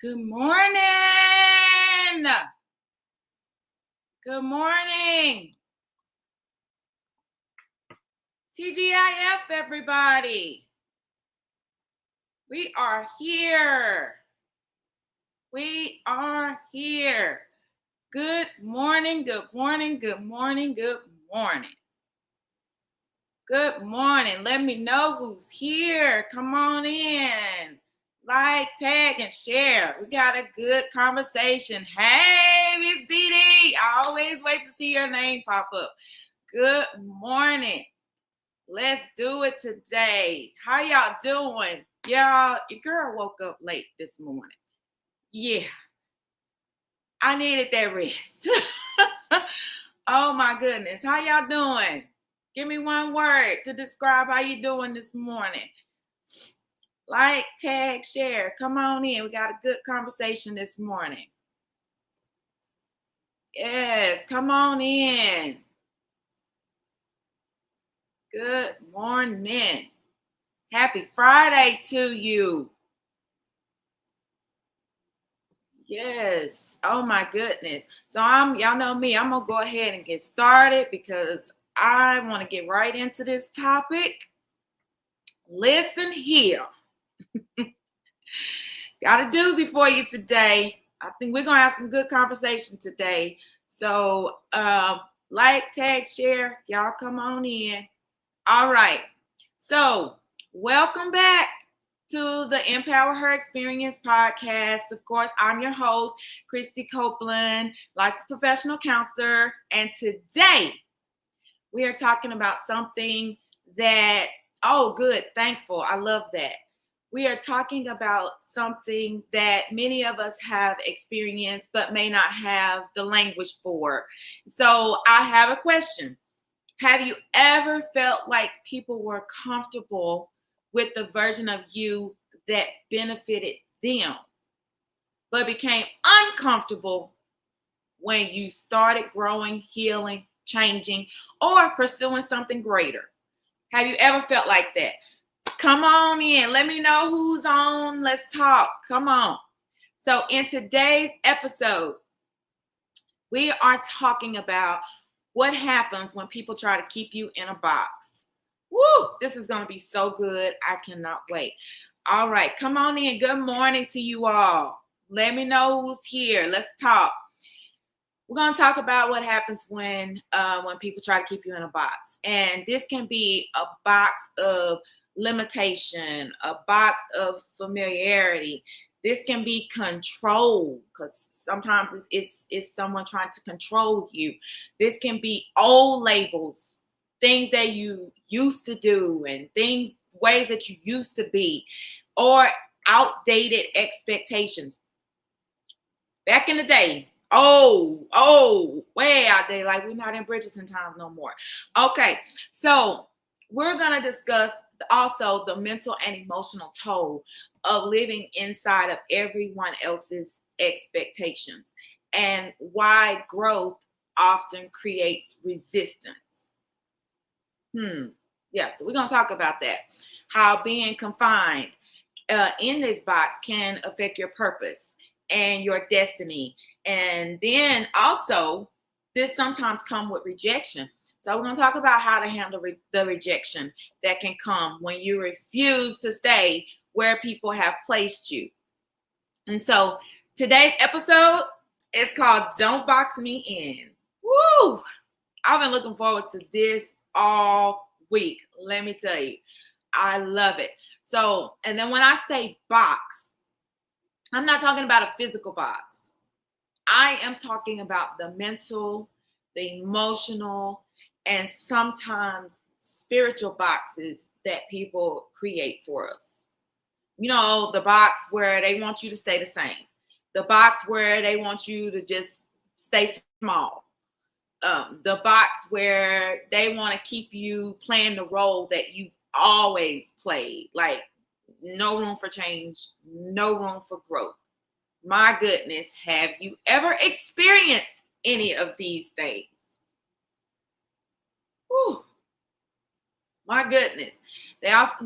Good morning. Good morning. TGIF, everybody. We are here. We are here. Good morning. Good morning. Good morning. Good morning. Good morning. Let me know who's here. Come on in. Like, tag, and share. We got a good conversation. Hey, Miss Dee Dee. I always wait to see your name pop up. Good morning. Let's do it today. How y'all doing? Y'all, your girl woke up late this morning. Yeah, I needed that rest. Oh my goodness. How y'all doing? Give me one word to describe how you doing this morning. Like, tag, share. Come on in. We got a good conversation this morning. Yes, come on in. Good morning. Happy Friday to you. Yes. Oh my goodness. So y'all know me, I'm gonna go ahead and get started because I want to get right into this topic. Listen here. Got a doozy for you today. I think we're gonna have some good conversation today. So like, tag, share, y'all come on in. All right. So welcome back to the Empower Her Experience podcast. Of course, I'm your host, Christy Copeland, licensed professional counselor. And today we are talking about something that, oh, good, thankful. I love that. We are talking about something that many of us have experienced, but may not have the language for. So I have a question. Have you ever felt like people were comfortable with the version of you that benefited them, but became uncomfortable when you started growing, healing, changing, or pursuing something greater? Have you ever felt like that? Come on in. Let me know who's on. Let's talk. Come on. So in today's episode, we are talking about what happens when people try to keep you in a box. Woo! This is going to be so good. I cannot wait. All right. Come on in. Good morning to you all. Let me know who's here. Let's talk. We're going to talk about what happens when people try to keep you in a box. And this can be a box of limitation, a box of familiarity. This can be control, because sometimes it's someone trying to control you. This can be old labels, things that you used to do and ways that you used to be, or outdated expectations. Back in the day, way out there, like we're not in Bridgerton times no more. Okay, so we're going to discuss also the mental and emotional toll of living inside of everyone else's expectations and why growth often creates resistance. Yeah, so we're going to talk about that. How being confined in this box can affect your purpose and your destiny. And then also, this sometimes comes with rejection. So we're going to talk about how to handle the rejection that can come when you refuse to stay where people have placed you. And so today's episode is called Don't Box Me In. Woo! I've been looking forward to this all week. Let me tell you, I love it. So, and then when I say box, I'm not talking about a physical box. I am talking about the mental, the emotional, and sometimes spiritual boxes that people create for us. You know, the box where they want you to stay the same. The box where they want you to just stay small. The box where they want to keep you playing the role that you've always played. Like, no room for change, no room for growth. My goodness, have you ever experienced any of these things? Whew. My goodness.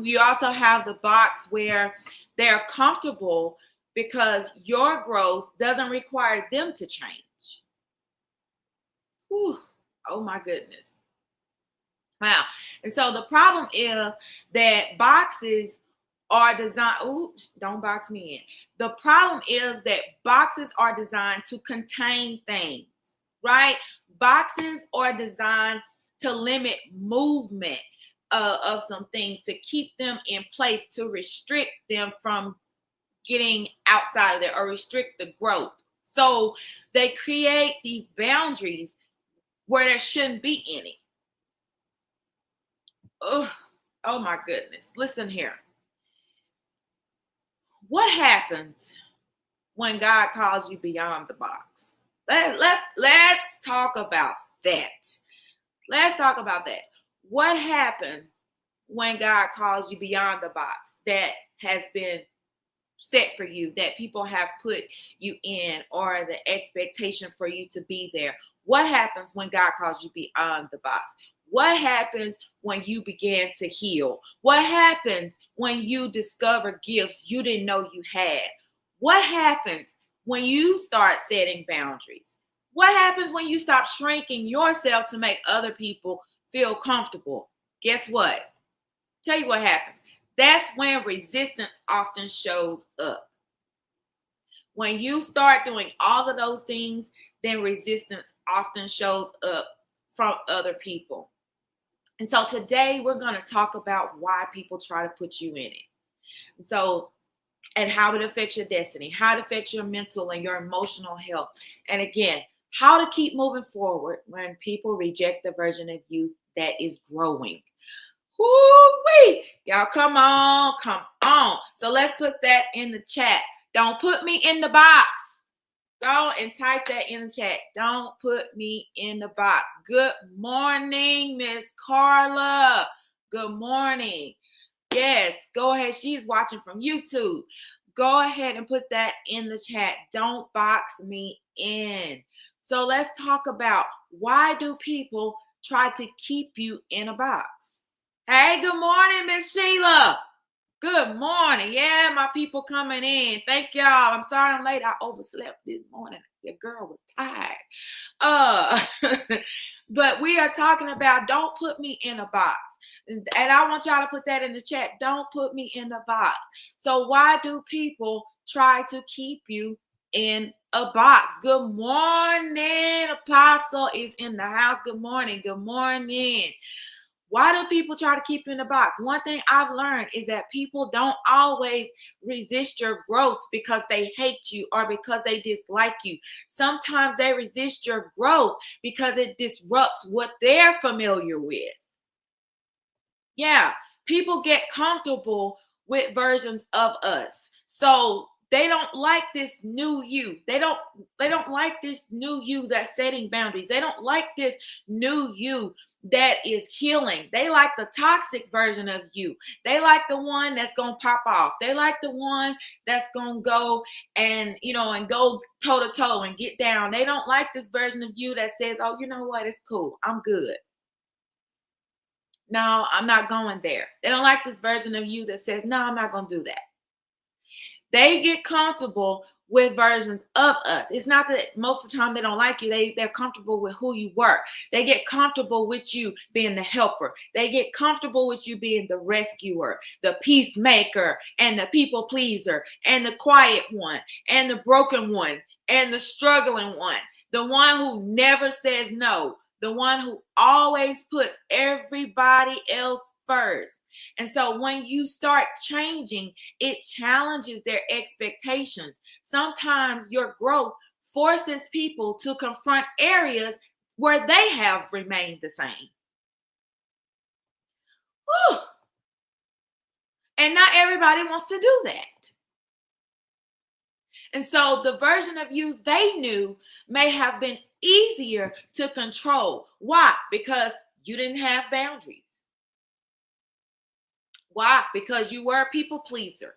You also have the box where they're comfortable because your growth doesn't require them to change. Whew. Oh my goodness. Wow. And so the problem is that boxes are designed, oops, don't box me in. The problem is that boxes are designed to contain things, right? Boxes are designed to limit movement of some things, to keep them in place, to restrict them from getting outside of there or restrict the growth. So they create these boundaries where there shouldn't be any. Oh my goodness. Listen here. What happens when God calls you beyond the box? Let's talk about that. Let's talk about that. What happens when God calls you beyond the box that has been set for you, that people have put you in, or the expectation for you to be there? What happens when God calls you beyond the box? What happens when you begin to heal? What happens when you discover gifts you didn't know you had? What happens when you start setting boundaries? What happens when you stop shrinking yourself to make other people feel comfortable? Guess what? Tell you what happens. That's when resistance often shows up. When you start doing all of those things, then resistance often shows up from other people. And so today we're going to talk about why people try to put you in it. And how it affects your destiny, how it affects your mental and your emotional health. And again, how to keep moving forward when people reject the version of you that is growing. Woo-wee! Y'all, come on. So let's put that in the chat. Don't put me in the box. Go and type that in the chat. Don't put me in the box. Good morning, Miss Carla. Good morning. Yes, go ahead. She's watching from YouTube. Go ahead and put that in the chat. Don't box me in. So let's talk about, why do people try to keep you in a box? Hey, good morning, Miss Sheila. Good morning. Yeah, my people coming in. Thank y'all. I'm sorry I'm late. I overslept this morning. Your girl was tired. But we are talking about, don't put me in a box. And I want y'all to put that in the chat. Don't put me in the box. So why do people try to keep you in a box? Good morning. Apostle is in the house. Good morning. Good morning. Why do people try to keep you in the box? One thing I've learned is that people don't always resist your growth because they hate you or because they dislike you. Sometimes they resist your growth because it disrupts what they're familiar with. Yeah, people get comfortable with versions of us. So they don't like this new you. They don't like this new you that's setting boundaries. They don't like this new you that is healing. They like the toxic version of you. They like the one that's going to pop off. They like the one that's going to go and go toe to toe and get down. They don't like this version of you that says, oh, you know what? It's cool. I'm good. No, I'm not going there. They don't like this version of you that says, no, I'm not going to do that. They get comfortable with versions of us. It's not that most of the time they don't like you. They're comfortable with who you were. They get comfortable with you being the helper. They get comfortable with you being the rescuer, the peacemaker, and the people pleaser, and the quiet one, and the broken one, and the struggling one, the one who never says no, the one who always puts everybody else first. And so when you start changing, it challenges their expectations. Sometimes your growth forces people to confront areas where they have remained the same. Whew. And not everybody wants to do that. And so the version of you they knew may have been easier to control. Why? Because you didn't have boundaries. Why? Because you were a people pleaser.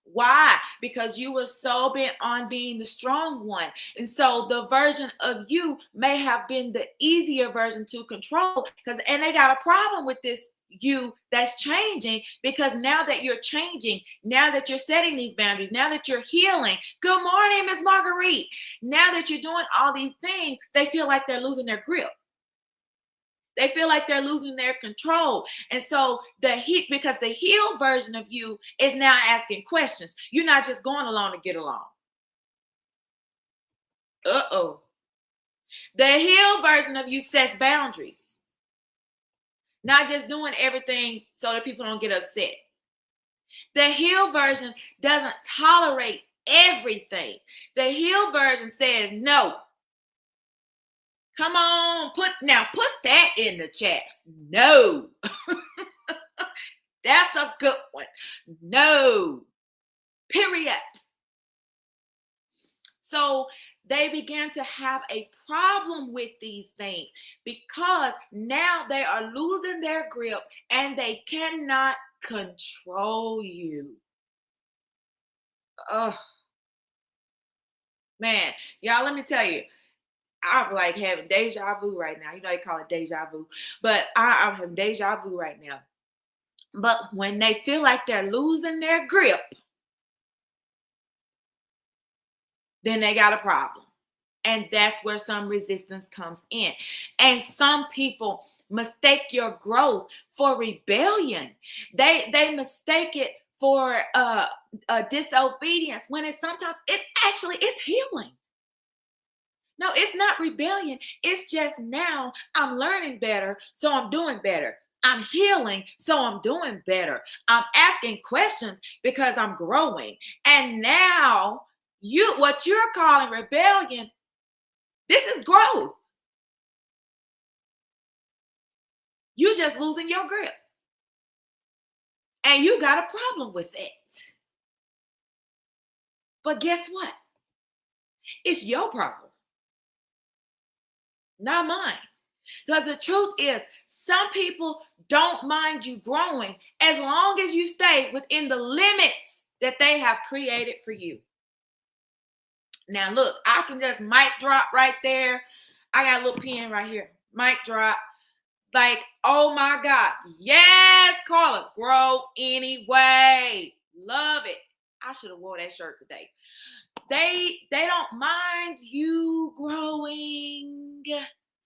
Why? Because you were so bent on being the strong one. And so the version of you may have been the easier version to control. And they got a problem with this you that's changing, because now that you're changing, now that you're setting these boundaries, now that you're healing. Good morning, Miss Marguerite. Now that you're doing all these things, they feel like they're losing their grip. They feel like they're losing their control. And so because the healed version of you is now asking questions. You're not just going along to get along. Uh-oh. The healed version of you sets boundaries. Not just doing everything so that people don't get upset. The healed version doesn't tolerate everything. The healed version says no. Come on, put that in the chat. No. That's a good one. No. Period. So they began to have a problem with these things because now they are losing their grip and they cannot control you. Oh, man. Y'all, let me tell you, I'm like having deja vu right now. You know, they call it deja vu, but I'm having deja vu right now. But when they feel like they're losing their grip, then they got a problem. And that's where some resistance comes in. And some people mistake your growth for rebellion. They mistake it for disobedience, when it's healing. No, it's not rebellion. It's just now I'm learning better, so I'm doing better. I'm healing, so I'm doing better. I'm asking questions because I'm growing. And now what you're calling rebellion, this is growth. You just losing your grip. And you got a problem with it. But guess what? It's your problem, not mine. Because the truth is, some people don't mind you growing as long as you stay within the limits that they have created for you. Now, look, I can just mic drop right there. I got a little pen right here. Mic drop. Like, oh my God. Yes, Carla. Grow anyway. Love it. I should have worn that shirt today. They don't mind you growing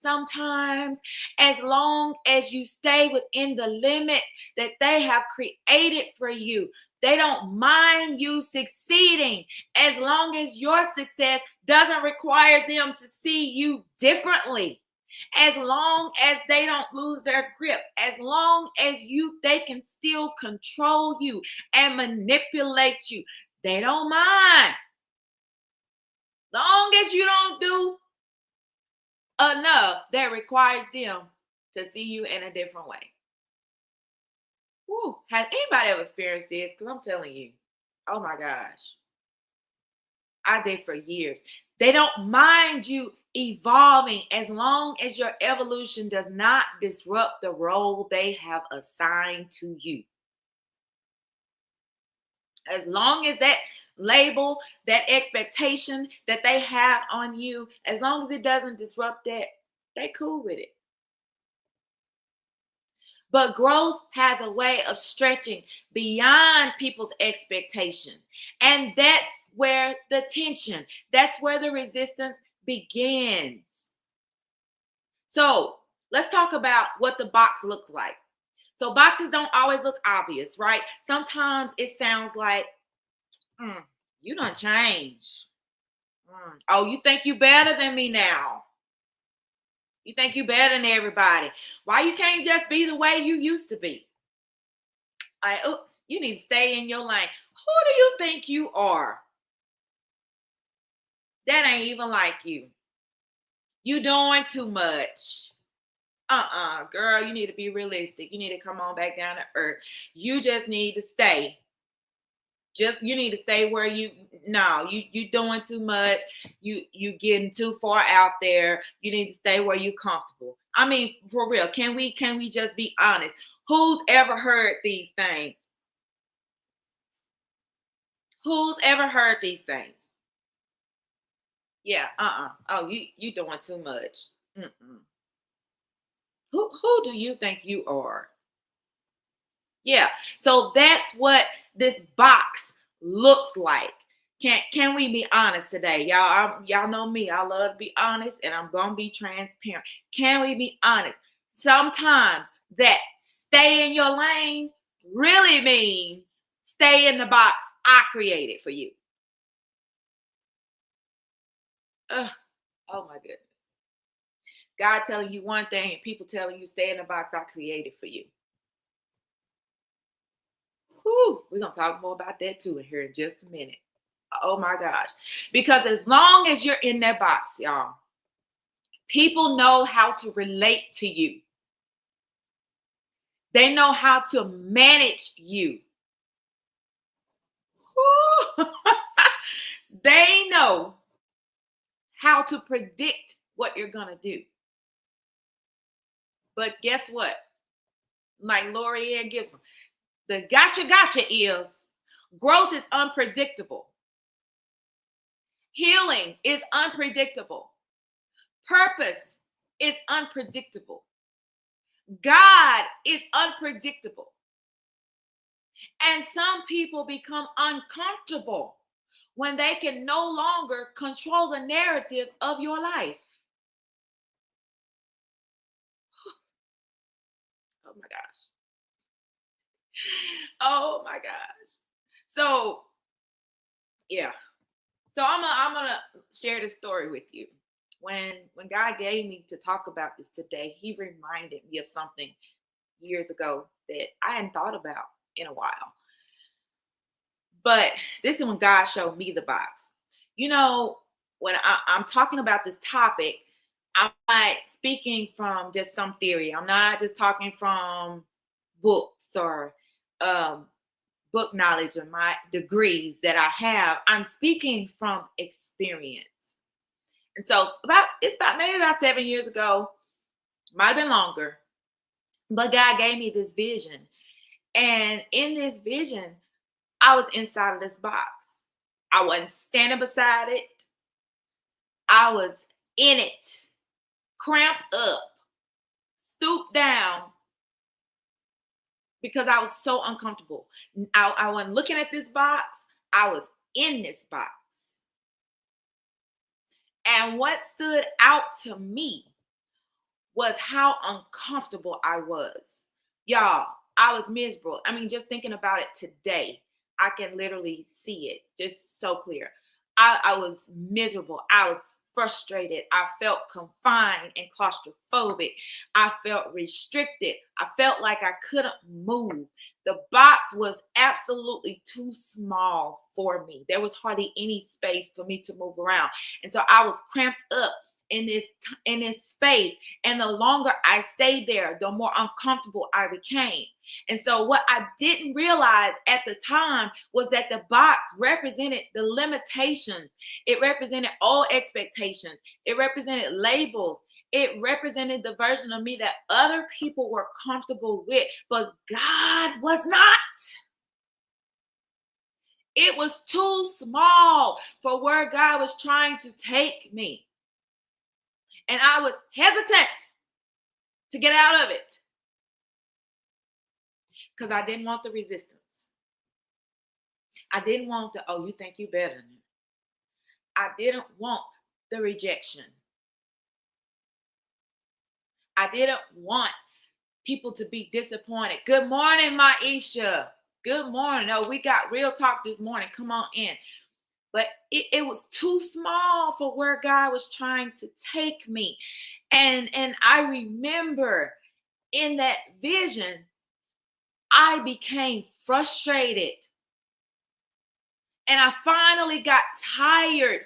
sometimes, as long as you stay within the limits that they have created for you. They don't mind you succeeding as long as your success doesn't require them to see you differently. As long as they don't lose their grip, as long as they can still control you and manipulate you, they don't mind. Long as you don't do enough that requires them to see you in a different way. Woo. Has anybody ever experienced this? Because I'm telling you, oh my gosh, I did for years. They don't mind you evolving as long as your evolution does not disrupt the role they have assigned to you. As long as that label, that expectation that they have on you, as long as it doesn't disrupt that, they cool with it. But growth has a way of stretching beyond people's expectations. And that's where the tension, that's where the resistance begins. So let's talk about what the box looks like. So boxes don't always look obvious, right? Sometimes it sounds like, you done changed. Oh, you think you better than me now? You think you better than everybody? Why you can't just be the way you used to be? You need to stay in your lane. Who do you think you are? That ain't even like you. You doing too much. Girl, you need to be realistic. You need to come on back down to earth. You just need to stay. You need to stay where you doing too much. You getting too far out there. You need to stay where you comfortable. I mean, for real, can we just be honest? Who's ever heard these things? Who's ever heard these things? Yeah, Oh, you doing too much. Who do you think you are? Yeah. So that's what this box looks like. Can we be honest today? Y'all know me. I love to be honest and I'm gonna be transparent. Can we be honest? Sometimes that stay in your lane really means stay in the box I created for you. Ugh, oh my goodness. God telling you one thing and people telling you stay in the box I created for you. Whew, we're going to talk more about that too in here in just a minute. Oh my gosh. Because as long as you're in that box, y'all, people know how to relate to you. They know how to manage you. They know how to predict what you're going to do. But guess what? Like Lori Ann Gibson, the gotcha is growth is unpredictable. Healing is unpredictable. Purpose is unpredictable. God is unpredictable. And some people become uncomfortable when they can no longer control the narrative of your life. Oh my gosh. Oh my gosh. So, yeah. So I'm gonna share this story with you. When God gave me to talk about this today, he reminded me of something years ago that I hadn't thought about in a while. But this is when God showed me the box. You know, when I'm talking about this topic, I'm not speaking from just some theory. I'm not just talking from books or book knowledge or my degrees that I have. I'm speaking from experience. And so it's about 7 years ago, might have been longer, but God gave me this vision. And in this vision, I was inside of this box. I wasn't standing beside it. I was in it, cramped up, stooped down, because I was so uncomfortable. I wasn't looking at this box. I was in this box. And what stood out to me was how uncomfortable I was. Y'all, I was miserable. I mean, just thinking about it today, I can literally see it just so clear. I was miserable. I was frustrated. I felt confined and claustrophobic. I felt restricted. I felt like I couldn't move. The box was absolutely too small for me. There was hardly any space for me to move around. And so I was cramped up in this space, and the longer I stayed there, the more uncomfortable I became. And so what I didn't realize at the time was that the box represented the limitations. It represented all expectations. It represented labels. It represented the version of me that other people were comfortable with, but God was not. It was too small for where God was trying to take me. And I was hesitant to get out of it because I didn't want the resistance. I didn't want the, oh, you think you better than me. I didn't want the rejection. I didn't want people to be disappointed. Good morning, Maisha. Good morning. Oh, we got real talk this morning. Come on in. But it was too small for where God was trying to take me. And I remember in that vision, I became frustrated. And I finally got tired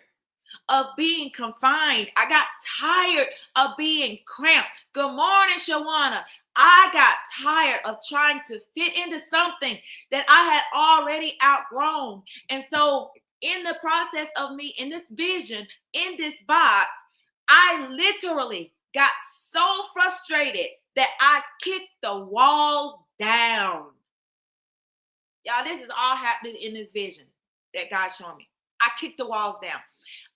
of being confined. I got tired of being cramped. Good morning, Shawana. I got tired of trying to fit into something that I had already outgrown. And so in the process of me in this vision, in this box, I literally got so frustrated that I kicked the walls down. Y'all, this is all happening in this vision that God showed me. I kicked the walls down.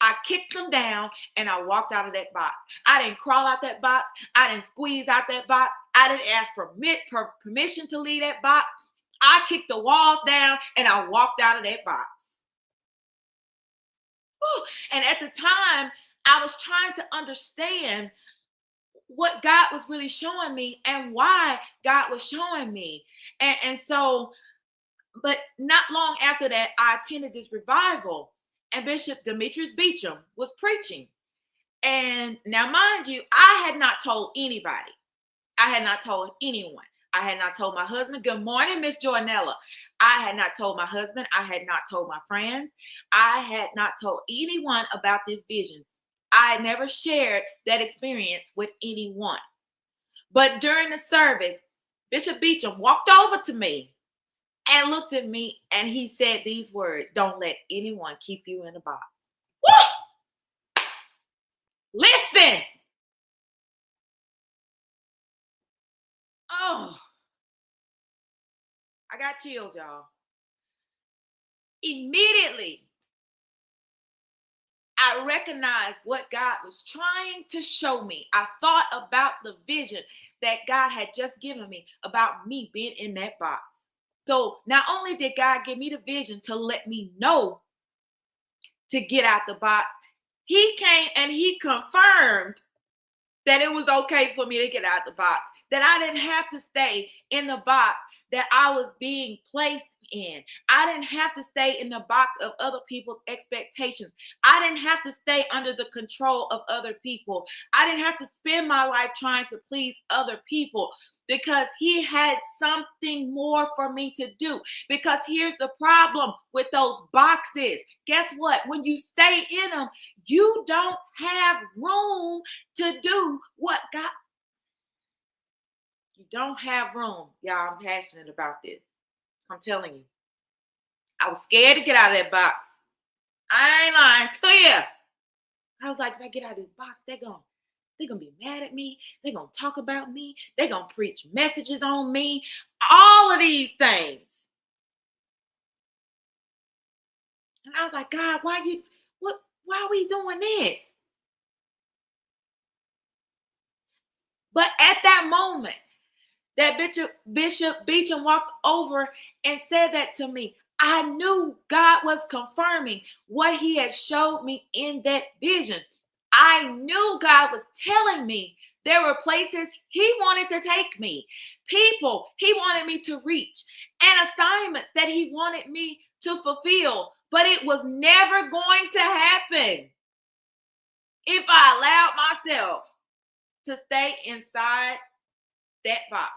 I kicked them down and I walked out of that box. I didn't crawl out that box. I didn't squeeze out that box. I didn't ask for permission to leave that box. I kicked the walls down and I walked out of that box. Whew. And at the time, I was trying to understand what God was really showing me and why God was showing me. And so, but not long after that, I attended this revival and Bishop Demetrius Beecham was preaching. And now, mind you, I had not told anybody. I had not told anyone. I had not told my husband, good morning, Miss Joanella. I had not told my husband. I had not told my friends. I had not told anyone about this vision. I had never shared that experience with anyone. But during the service, Bishop Beecham walked over to me and looked at me and he said these words, don't let anyone keep you in a box. Woo! Listen. Oh, I got chills, y'all. Immediately, I recognized what God was trying to show me. I thought about the vision that God had just given me about me being in that box. So not only did God give me the vision to let me know to get out the box, he came and he confirmed that it was okay for me to get out the box, that I didn't have to stay in the box that I was being placed in. I didn't have to stay in the box of other people's expectations. I didn't have to stay under the control of other people. I didn't have to spend my life trying to please other people, because he had something more for me to do. Because here's the problem with those boxes. Guess what? When you stay in them, you don't have room to do what God. You don't have room. Y'all, I'm passionate about this. I'm telling you. I was scared to get out of that box. I ain't lying to you. I was like, if I get out of this box, they're gonna be mad at me. They're gonna talk about me. They're gonna preach messages on me. All of these things. And I was like, God, why are we doing this? But at that moment, that Bishop Beecham walked over and said that to me. I knew God was confirming what he had showed me in that vision. I knew God was telling me there were places he wanted to take me, people he wanted me to reach, and assignments that he wanted me to fulfill. But it was never going to happen if I allowed myself to stay inside that box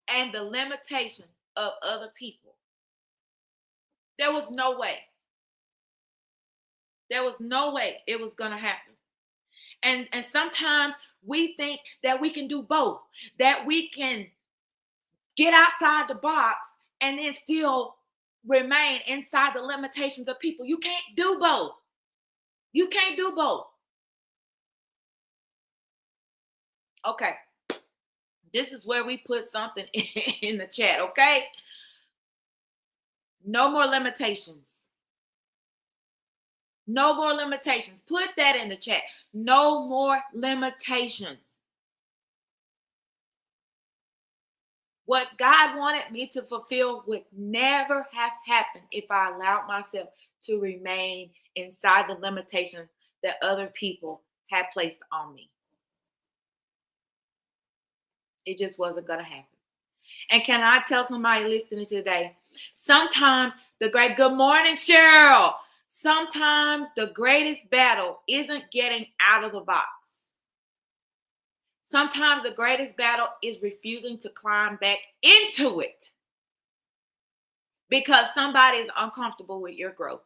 and the limitations of other people. There was no way. There was no way it was going to happen. And sometimes we think that we can do both, that we can get outside the box and then still remain inside the limitations of people. You can't do both. You can't do both. Okay. This is where we put something in the chat, okay? No more limitations. No more limitations. Put that in the chat. No more limitations. What God wanted me to fulfill would never have happened if I allowed myself to remain inside the limitations that other people had placed on me. It just wasn't going to happen. And can I tell somebody listening today, sometimes good morning, Cheryl. Sometimes the greatest battle isn't getting out of the box. Sometimes the greatest battle is refusing to climb back into it because somebody is uncomfortable with your growth.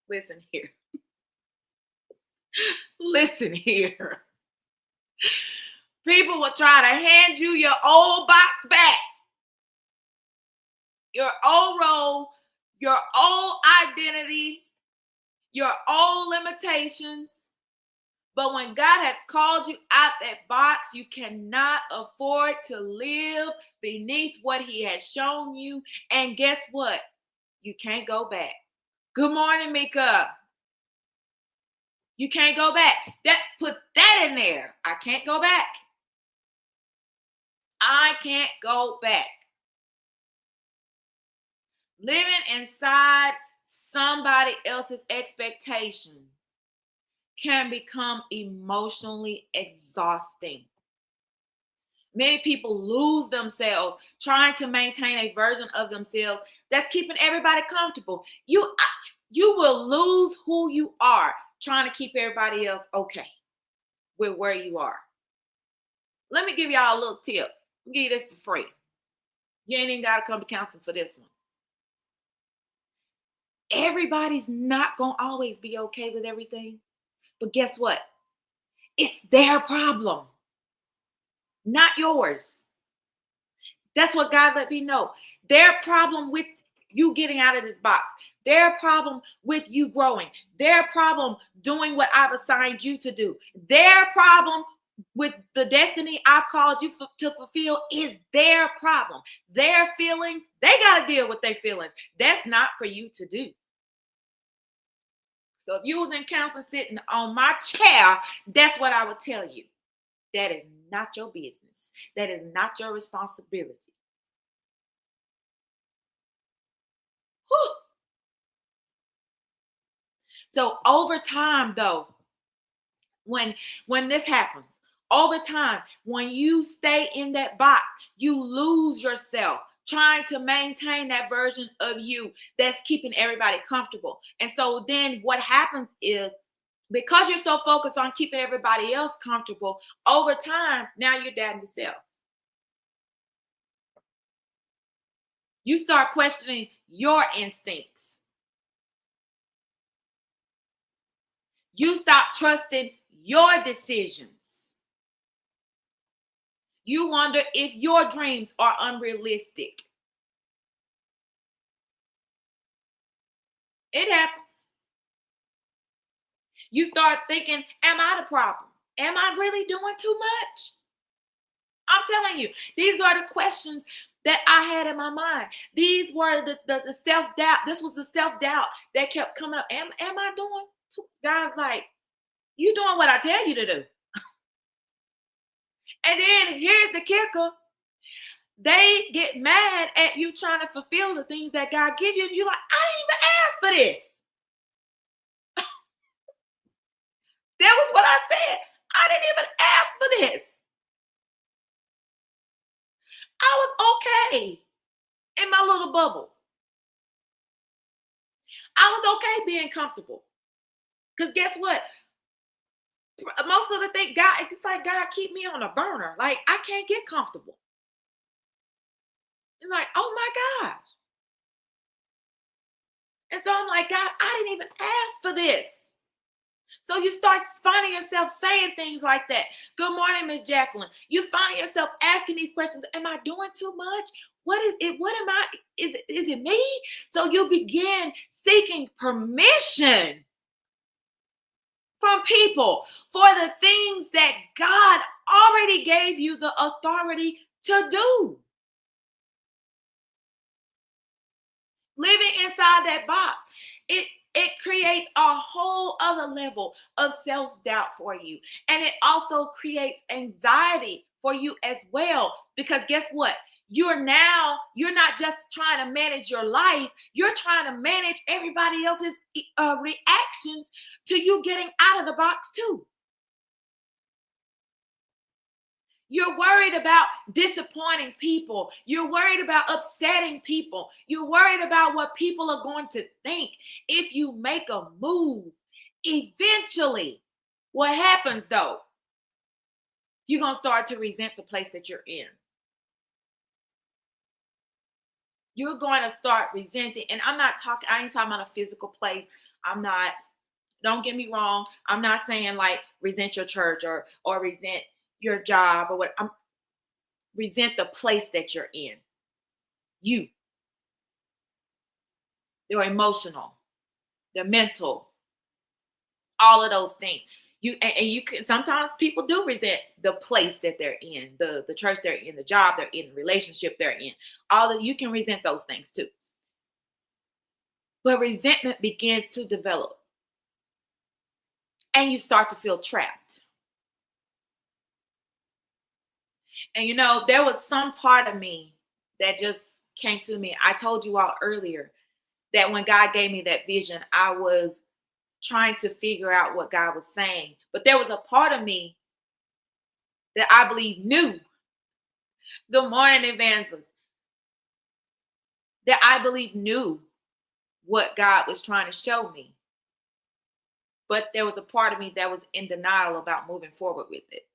Listen here. Listen here. People will try to hand you your old box back, your old role, your old identity, your old limitations. But when God has called you out that box, you cannot afford to live beneath what he has shown you. And guess what? You can't go back. Good morning, Mika. You can't go back. Put that in there. I can't go back. I can't go back. Living inside somebody else's expectations can become emotionally exhausting. Many people lose themselves trying to maintain a version of themselves that's keeping everybody comfortable. You will lose who you are trying to keep everybody else okay with where you are. Let me give y'all a little tip. I'll give you this for free. You ain't even got to come to counseling for this one. Everybody's not going to always be okay with everything. But guess what? It's their problem, not yours. That's what God let me know. Their problem with you getting out of this box. Their problem with you growing. Their problem doing what I've assigned you to do. Their problem with the destiny I've called you to fulfill is their problem. Their feelings, they got to deal with their feelings. That's not for you to do. So if you was in counseling sitting on my chair, that's what I would tell you. That is not your business. That is not your responsibility. Whew. So over time, though, when this happens, over time, when you stay in that box, you lose yourself trying to maintain that version of you that's keeping everybody comfortable. And so then what happens is, because you're so focused on keeping everybody else comfortable, over time, now you're doubting yourself. You start questioning your instincts. You stop trusting your decisions. You wonder if your dreams are unrealistic. It happens. You start thinking, am I the problem? Am I really doing too much? I'm telling you, these are the questions that I had in my mind. These were the self-doubt. This was the self-doubt that kept coming up. Am I doing too? God's like, you doing what I tell you to do. And then here's the kicker. They get mad at you trying to fulfill the things that God give you. And you're like, I didn't even ask for this. That was what I said. I didn't even ask for this. I was okay in my little bubble. I was okay being comfortable. Because guess what? Most of the thing, God, it's like God keep me on a burner. Like I can't get comfortable. It's like, oh my gosh. And so I'm like, God, I didn't even ask for this. So you start finding yourself saying things like that. Good morning, Miss Jacqueline. You find yourself asking these questions. Am I doing too much? What is it? What am I? Is it me? So you begin seeking permission from people for the things that God already gave you the authority to do. Living inside that box, it creates a whole other level of self-doubt for you. And it also creates anxiety for you as well. Because guess what? You're not just trying to manage your life, you're trying to manage everybody else's reactions to you getting out of the box too. You're worried about disappointing people. You're worried about upsetting people. You're worried about what people are going to think if you make a move. Eventually, what happens though? You're going to start to resent the place that you're in. You're going to start resenting. And I ain't talking about a physical place. Don't get me wrong. I'm not saying like resent your church or resent your job or what. Resent the place that you're in. You're emotional, they're mental, all of those things. You can sometimes people do resent the place that they're in, the church they're in, the job they're in, the relationship they're in. You can resent those things too. But resentment begins to develop. And you start to feel trapped. And there was some part of me that just came to me. I told you all earlier that when God gave me that vision, I was trying to figure out what God was saying. But there was a part of me that I believe knew. Good morning, evangelist. That I believe knew what God was trying to show me. But there was a part of me that was in denial about moving forward with it,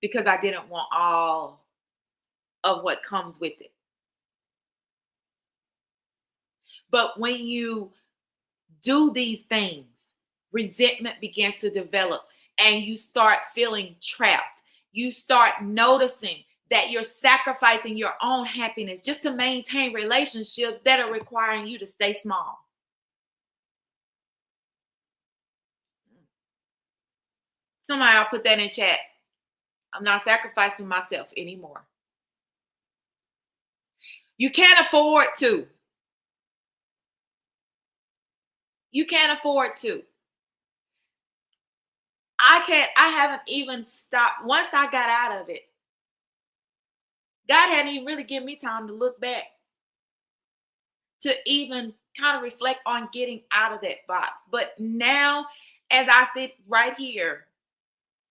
because I didn't want all of what comes with it. But when you do these things, resentment begins to develop and you start feeling trapped. You start noticing that you're sacrificing your own happiness just to maintain relationships that are requiring you to stay small. Somebody, I'll put that in chat. I'm not sacrificing myself anymore. You can't afford to. You can't afford to. I haven't even stopped. Once I got out of it, God hadn't even really given me time to look back, to even kind of reflect on getting out of that box. But now, as I sit right here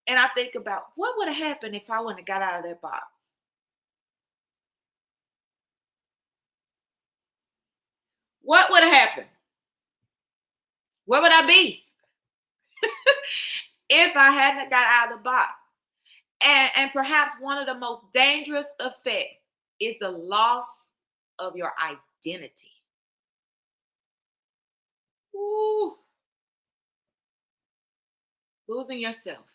and I think about what would have happened if I wouldn't have got out of that box. What would have happened? Where would I be if I hadn't got out of the box? And perhaps one of the most dangerous effects is the loss of your identity. Ooh. Losing yourself.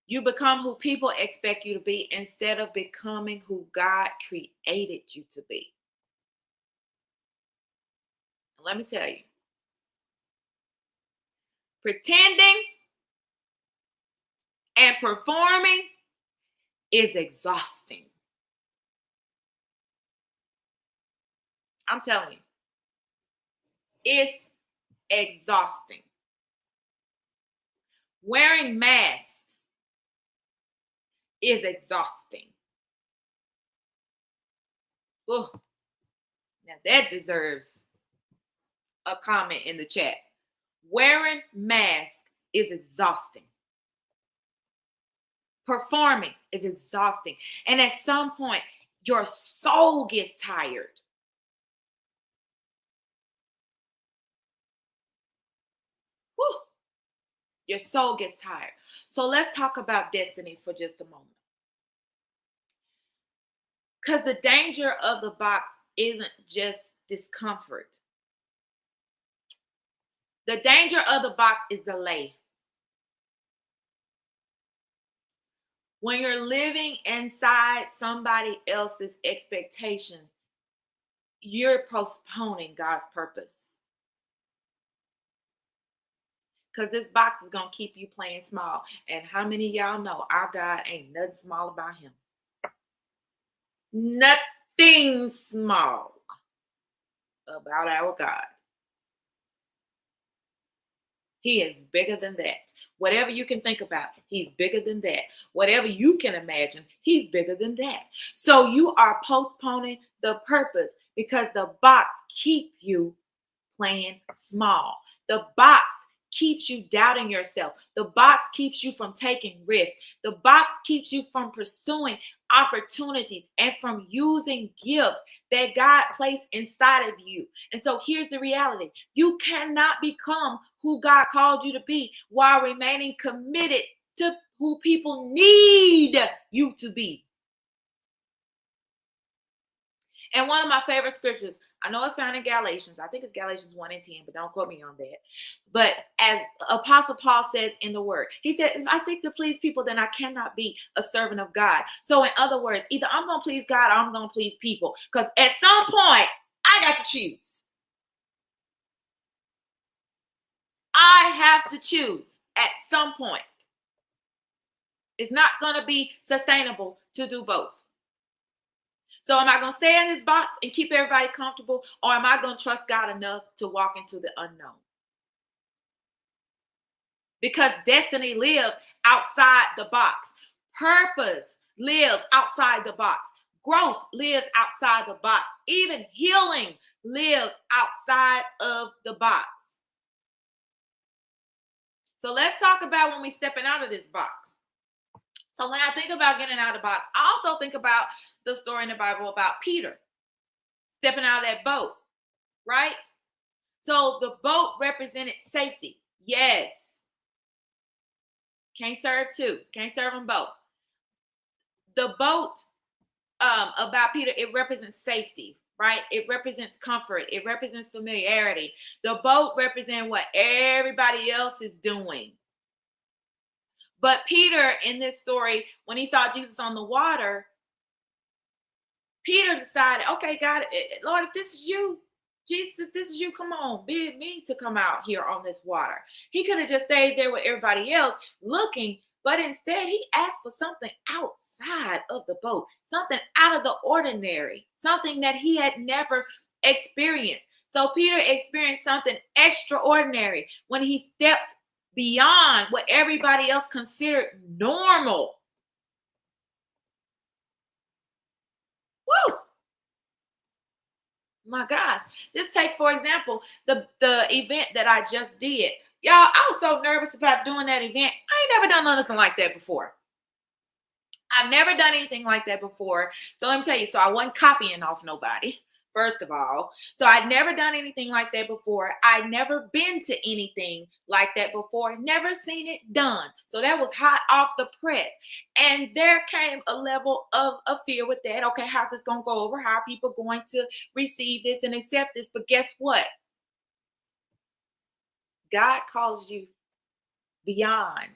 You become who people expect you to be instead of becoming who God created you to be. Let me tell you, pretending and performing is exhausting. I'm telling you, it's exhausting. Wearing masks is exhausting. Ooh, now that deserves a comment in the chat. Wearing masks is exhausting. Performing is exhausting. And at some point, your soul gets tired. Woo. Your soul gets tired. So let's talk about destiny for just a moment. Because the danger of the box isn't just discomfort. The danger of the box is delay. When you're living inside somebody else's expectations, you're postponing God's purpose. Because this box is going to keep you playing small. And how many of y'all know our God ain't nothing small about him? Nothing small about our God. He is bigger than that. Whatever you can think about, he's bigger than that. Whatever you can imagine, he's bigger than that. So you are postponing the purpose because the box keeps you playing small. The box keeps you doubting yourself. The box keeps you from taking risks. The box keeps you from pursuing opportunities and from using gifts that God placed inside of you. And so here's the reality. You cannot become who God called you to be while remaining committed to who people need you to be. And one of my favorite scriptures, I know it's found in Galatians. I think it's Galatians 1:10, but don't quote me on that. But as Apostle Paul says in the word, he said, if I seek to please people, then I cannot be a servant of God. So in other words, either I'm going to please God or I'm going to please people. Because at some point, I got to choose. I have to choose at some point. It's not going to be sustainable to do both. So am I going to stay in this box and keep everybody comfortable, or am I going to trust God enough to walk into the unknown? Because destiny lives outside the box. Purpose lives outside the box. Growth lives outside the box. Even healing lives outside of the box. So let's talk about when we're stepping out of this box. So when I think about getting out of the box, I also think about the story in the Bible about Peter stepping out of that boat, right? So the boat represented safety. Yes. Can't serve two. Can't serve them both. The boat about Peter, it represents safety, right? It represents comfort. It represents familiarity. The boat represents what everybody else is doing. But Peter, in this story, when he saw Jesus on the water, Peter decided, okay, God, Lord, if this is you, Jesus, if this is you, come on, bid me to come out here on this water. He could have just stayed there with everybody else looking, but instead he asked for something outside of the boat, something out of the ordinary, something that he had never experienced. So Peter experienced something extraordinary when he stepped beyond what everybody else considered normal. Woo! My gosh. Just take, for example, the event that I just did. Y'all, I was so nervous about doing that event. I ain't never done anything like that before. I've never done anything like that before. So let me tell you, so I wasn't copying off nobody, first of all. So I'd never done anything like that before. I'd never been to anything like that before. Never seen it done. So that was hot off the press. And there came a level of fear with that. Okay, how's this going to go over? How are people going to receive this and accept this? But guess what? God calls you beyond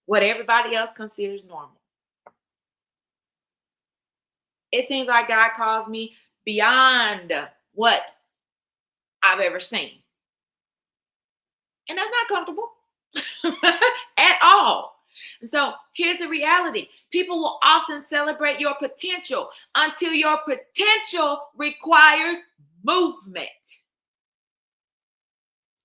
what everybody else considers normal. It seems like God calls me beyond what I've ever seen. And that's not comfortable at all. And so here's the reality. People will often celebrate your potential until your potential requires movement.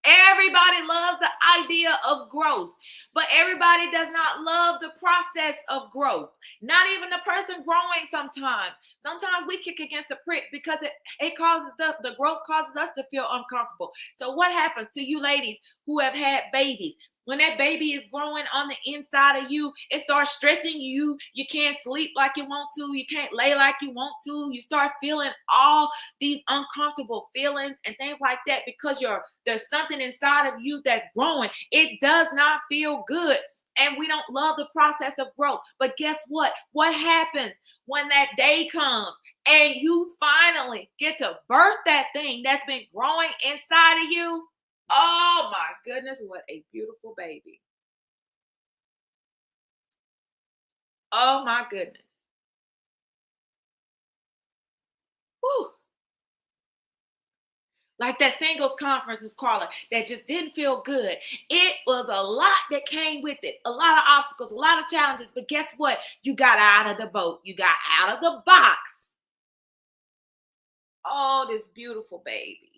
Everybody loves the idea of growth, but everybody does not love the process of growth. Not even the person growing sometimes. Sometimes we kick against the prick because it causes the growth causes us to feel uncomfortable. So what happens to you ladies who have had babies? When that baby is growing on the inside of you, it starts stretching you. You can't sleep like you want to. You can't lay like you want to. You start feeling all these uncomfortable feelings and things like that because there's something inside of you that's growing. It does not feel good. And we don't love the process of growth. But guess what? What happens when that day comes and you finally get to birth that thing that's been growing inside of you? Oh my goodness, what a beautiful baby. Oh my goodness. Whew. Like that singles conference, Ms. Carla, that just didn't feel good. It was a lot that came with it. A lot of obstacles, a lot of challenges. But guess what? You got out of the boat. You got out of the box. Oh, this beautiful baby.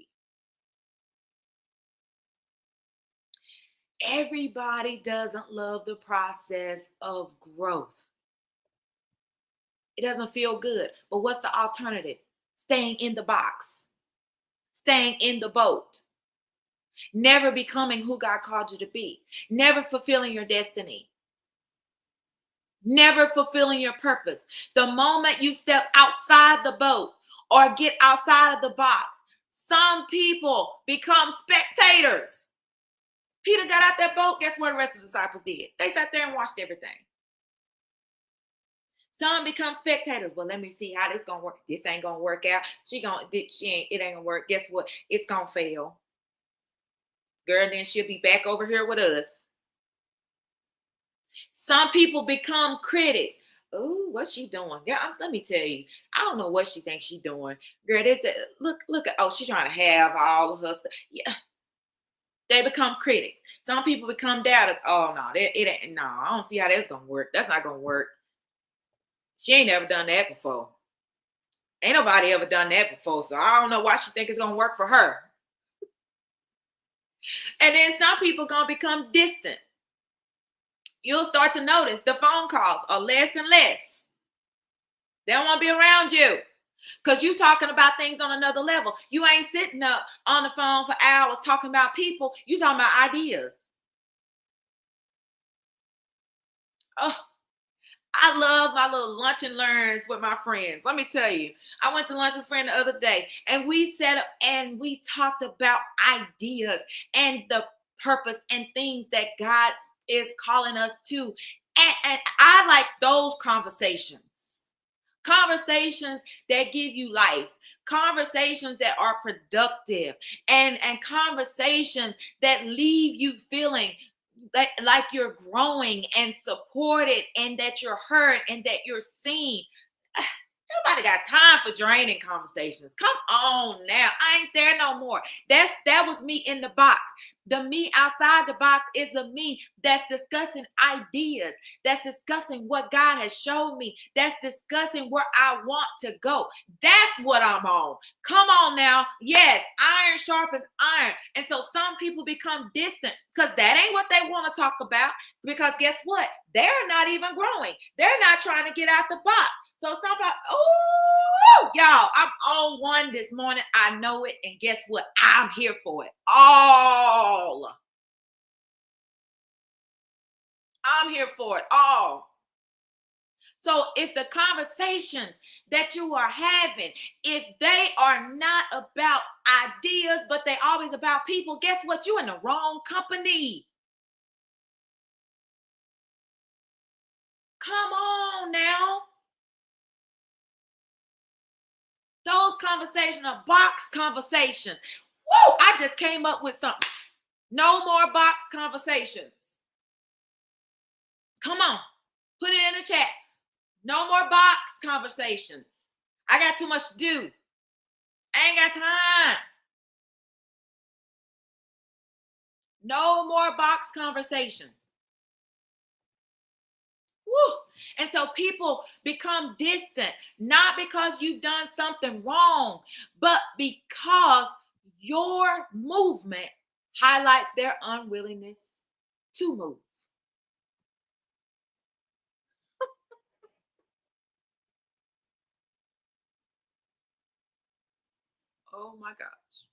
Everybody doesn't love the process of growth. It doesn't feel good. But what's the alternative? Staying in the box, staying in the boat, never becoming who God called you to be, never fulfilling your destiny, never fulfilling your purpose. The moment you step outside the boat or get outside of the box, some people become spectators. Peter got out that boat. Guess what the rest of the disciples did? They sat there and watched everything. Some become spectators. Well, let me see how this gonna work. This ain't gonna work out. It ain't gonna work. Guess what? It's gonna fail. Girl, then she'll be back over here with us. Some people become critics. Oh, what's she doing? Yeah, let me tell you. I don't know what she thinks she's doing. Girl, look at, oh, she's trying to have all of her stuff. Yeah. They become critics. Some people become doubters. Oh no, it ain't. No, I don't see how that's gonna work. That's not gonna work. She ain't never done that before. Ain't nobody ever done that before, so I don't know why she think it's gonna work for her. And then some people gonna become distant. You'll start to notice the phone calls are less and less. They don't want to be around you because you talking about things on another level. You ain't sitting up on the phone for hours talking about people. You talking about ideas. Oh, I love my little lunch and learns with my friends. Let me tell you, I went to lunch with a friend the other day and we sat up and we talked about ideas and the purpose and things that God is calling us to. And I like those conversations. Conversations that give you life, conversations that are productive, and conversations that leave you feeling like you're growing and supported and that you're heard and that you're seen. Nobody got time for draining conversations. Come on now. I ain't there no more. That was me in the box. The me outside the box is the me that's discussing ideas, that's discussing what God has shown me, that's discussing where I want to go. That's what I'm on. Come on now. Yes, iron sharpens iron. And so some people become distant because that ain't what they want to talk about. Because guess what? They're not even growing. They're not trying to get out the box. So somebody, oh, y'all, I'm on one this morning. I know it. And guess what? I'm here for it. All. I'm here for it. All. So if the conversations that you are having, if they are not about ideas, but they always about people, guess what? You're in the wrong company. Come on now. Those conversations are box conversations. Woo! I just came up with something. No more box conversations. Come on. Put it in the chat. No more box conversations. I got too much to do. I ain't got time. No more box conversations. Woo. And so people become distant, not because you've done something wrong, but because your movement highlights their unwillingness to move. Oh my gosh.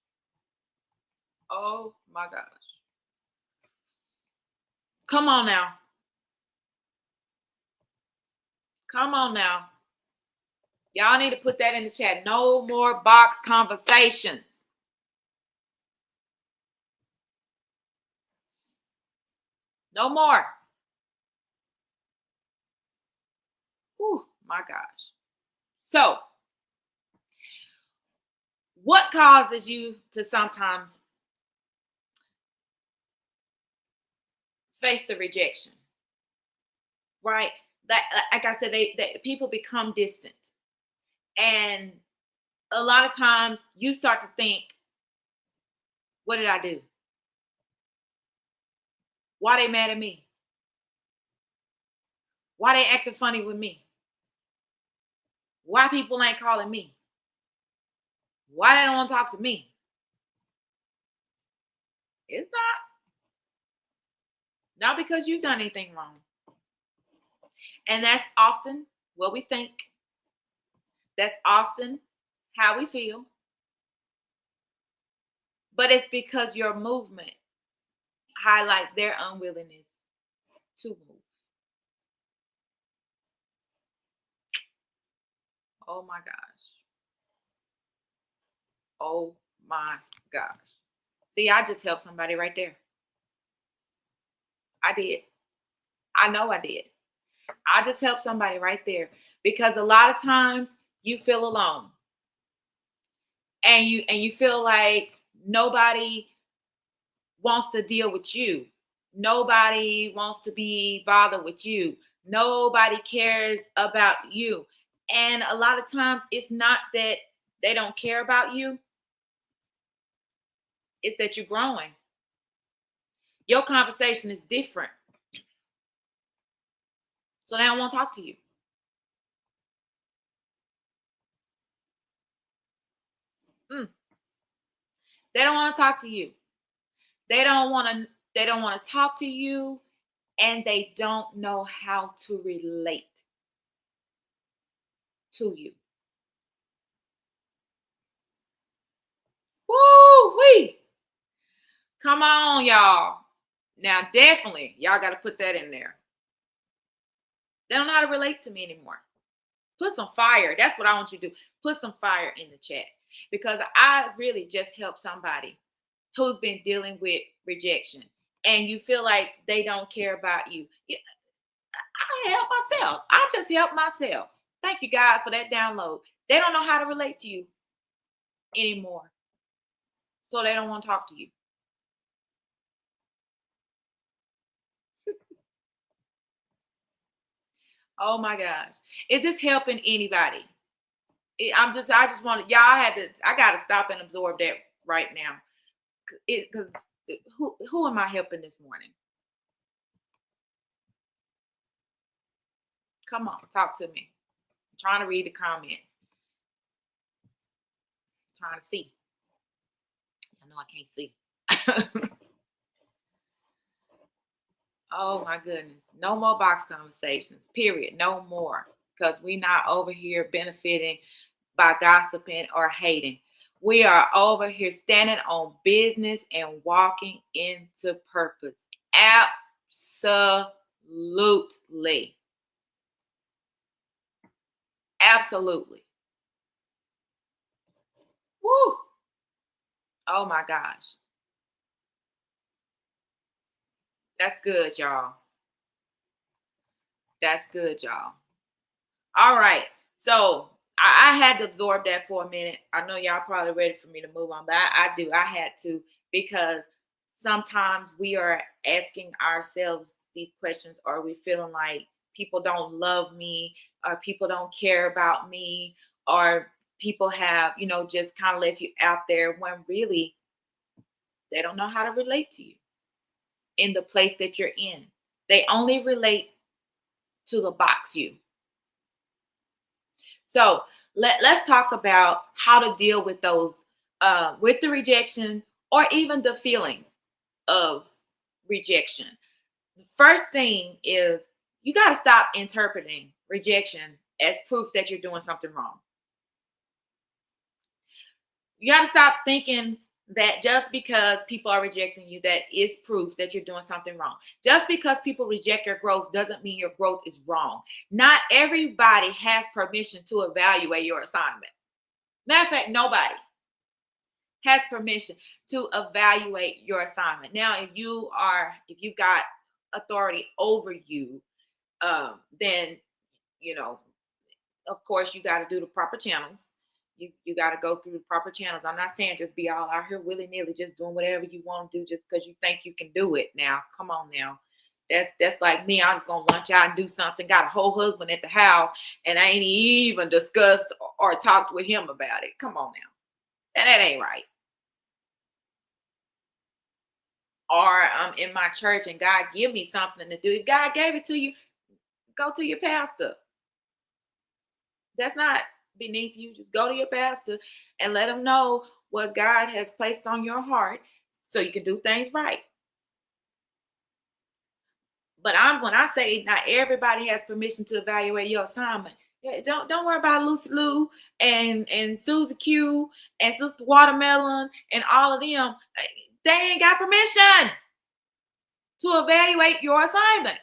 Oh my gosh. Come on now. Come on now. Y'all need to put that in the chat. No more box conversations. No more. Oh my gosh. So, what causes you to sometimes face the rejection? Right? Like I said, they people become distant. And a lot of times you start to think, what did I do? Why they mad at me? Why they acting funny with me? Why people ain't calling me? Why they don't want to talk to me? It's not because you've done anything wrong. And that's often what we think. That's often how we feel. But it's because your movement highlights their unwillingness to move. Oh my gosh. Oh my gosh. See, I just helped somebody right there. I did. I know I did. I just helped somebody right there because a lot of times you feel alone. And you feel like nobody wants to deal with you. Nobody wants to be bothered with you. Nobody cares about you. And a lot of times it's not that they don't care about you. It's that you're growing. Your conversation is different. So they don't want to talk to you. They don't want to talk to you. They don't want to talk to you. and they don't know how to relate to you. Woo-wee! Come on, y'all. Now, definitely, y'all got to put that in there. They don't know how to relate to me anymore. Put some fire. That's what I want you to do. Put some fire in the chat, because I really just helped somebody who's been dealing with rejection, and you feel like they don't care about you. I help myself. I just help myself. Thank you, God, for that download. They don't know how to relate to you anymore, so they don't want to talk to you. Oh my gosh. Is this helping anybody? I just want to, I got to stop and absorb that right now. Because who am I helping this morning? Come on, talk to me. I'm trying to read the comments. I'm trying to see. I know I can't see. Oh my goodness. No more box conversations, period. No more. Because we're not over here benefiting by gossiping or hating. We are over here standing on business and walking into purpose. Absolutely. Absolutely. Woo. Oh my gosh. That's good, y'all. That's good, y'all. All right. So I had to absorb that for a minute. I know y'all probably ready for me to move on, but I had to, because sometimes we are asking ourselves these questions. Are we feeling like people don't love me, or people don't care about me, or people have, just kind of left you out there, when really they don't know how to relate to you in the place that you're in. They only relate to the box you. So let's talk about how to deal with those, with the rejection, or even the feelings of rejection. The first thing is, you got to stop interpreting rejection as proof that you're doing something wrong. You got to stop thinking that just because people are rejecting you, that is proof that you're doing something wrong. Just because people reject your growth doesn't mean your growth is wrong. Not everybody has permission to evaluate your assignment. Matter of fact, nobody has permission to evaluate your assignment. Now, if you've got authority over you, then, of course, you got to do the proper channels. You got to go through the proper channels. I'm not saying just be all out here willy-nilly, just doing whatever you want to do just because you think you can do it. Now, come on now. That's like me. I'm just going to lunch out and do something. Got a whole husband at the house, and I ain't even discussed or talked with him about it. Come on now. And that ain't right. Or I'm in my church and God give me something to do. If God gave it to you, go to your pastor. That's not beneath you. Just go to your pastor and let him know what God has placed on your heart, so you can do things right. But when I say not everybody has permission to evaluate your assignment, don't worry about Lucy Lou and Susie Q and Sister Watermelon and all of them. They ain't got permission to evaluate your assignment.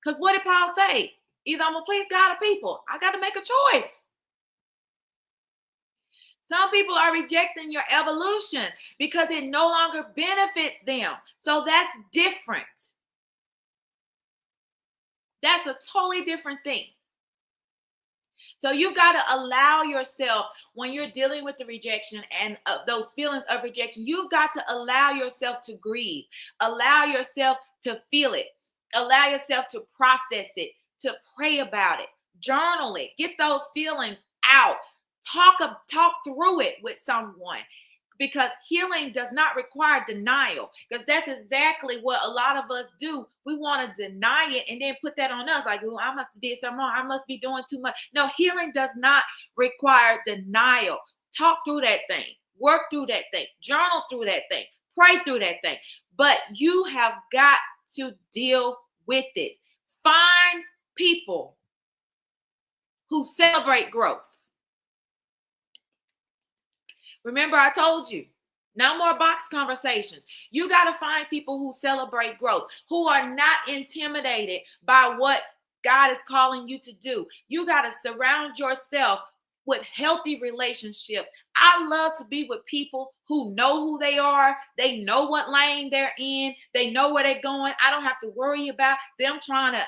Because what did Paul say? Either I'm going to please God or people. I got to make a choice. Some people are rejecting your evolution because it no longer benefits them. So that's different. That's a totally different thing. So you got to allow yourself, when you're dealing with the rejection and those feelings of rejection, you've got to allow yourself to grieve. Allow yourself to feel it. Allow yourself to process it, to pray about it, journal it, get those feelings out, talk through it with someone, because healing does not require denial, because that's exactly what a lot of us do. We want to deny it and then put that on us, like, well, I must have did something wrong. I must be doing too much. No, healing does not require denial. Talk through that thing, work through that thing, journal through that thing, pray through that thing. But you have got to deal with it. Find people who celebrate growth. Remember, I told you, no more box conversations. You got to find people who celebrate growth, who are not intimidated by what God is calling you to do. You got to surround yourself with healthy relationships. I love to be with people who know who they are. They know what lane they're in. They know where they're going. I don't have to worry about them trying to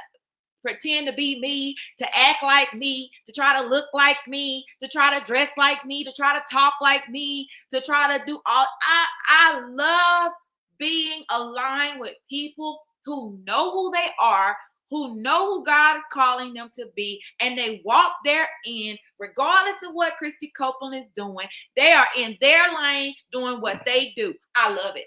pretend to be me, to act like me, to try to look like me, to try to dress like me, to try to talk like me, to try to do all. I love being aligned with people who know who they are, who know who God is calling them to be, and they walk therein, regardless of what Christy Copeland is doing. They are in their lane doing what they do. I love it.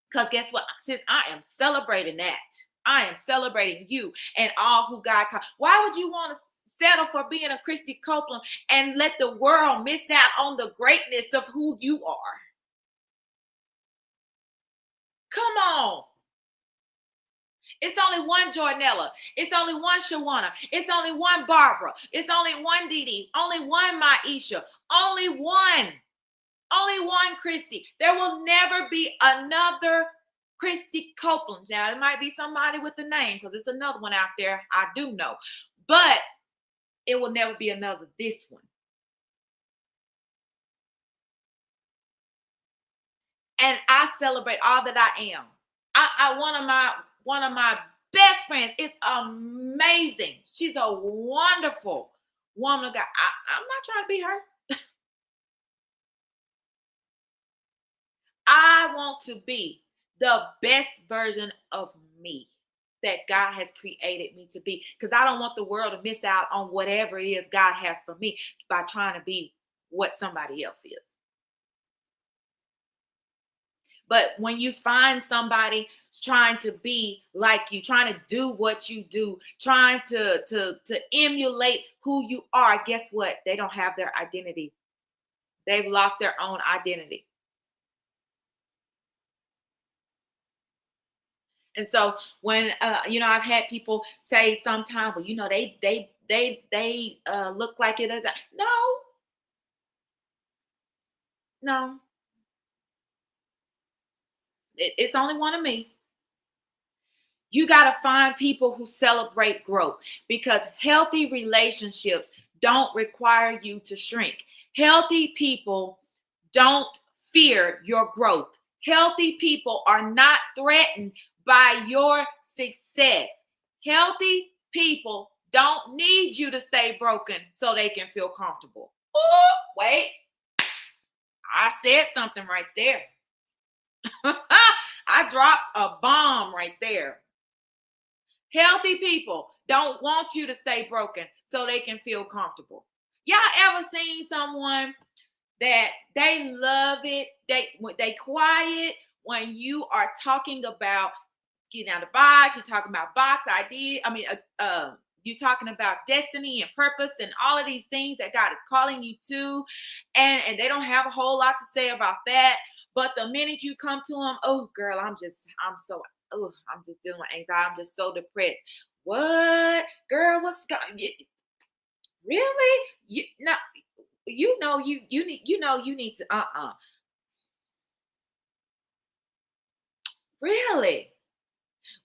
Because guess what? Since I am celebrating that, I am celebrating you and all who God called. Why would you want to settle for being a Christy Copeland and let the world miss out on the greatness of who you are? Come on. It's only one Joynella. It's only one Shawana. It's only one Barbara. It's only one Dee Dee. Only one Maisha. Only one. Only one Christy. There will never be another Christy Copeland. Now, it might be somebody with the name because there's another one out there I do know. But it will never be another this one. And I celebrate all that I am. One of my best friends is amazing. She's a wonderful woman of God. I'm not trying to be her. I want to be the best version of me that God has created me to be, because I don't want the world to miss out on whatever it is God has for me by trying to be what somebody else is. But when you find somebody trying to be like you, trying to do what you do, trying to emulate who you are, guess what? They don't have their identity. They've lost their own identity. And so when I've had people say sometimes, well, they look like it. No. It's only one of me. You got to find people who celebrate growth, because healthy relationships don't require you to shrink. Healthy people don't fear your growth. Healthy people are not threatened by your success. Healthy people don't need you to stay broken so they can feel comfortable. Oh, wait. I said something right there. I dropped a bomb right there. Healthy people don't want you to stay broken so they can feel comfortable. Y'all ever seen someone that they love it, they quiet when you are talking about getting out of the box, you're talking about box idea, you're talking about destiny and purpose and all of these things that God is calling you to, and they don't have a whole lot to say about that. But the minute you come to them, oh girl, I'm just dealing with anxiety. I'm just so depressed. What, girl? What's going? Really? You need to. Really?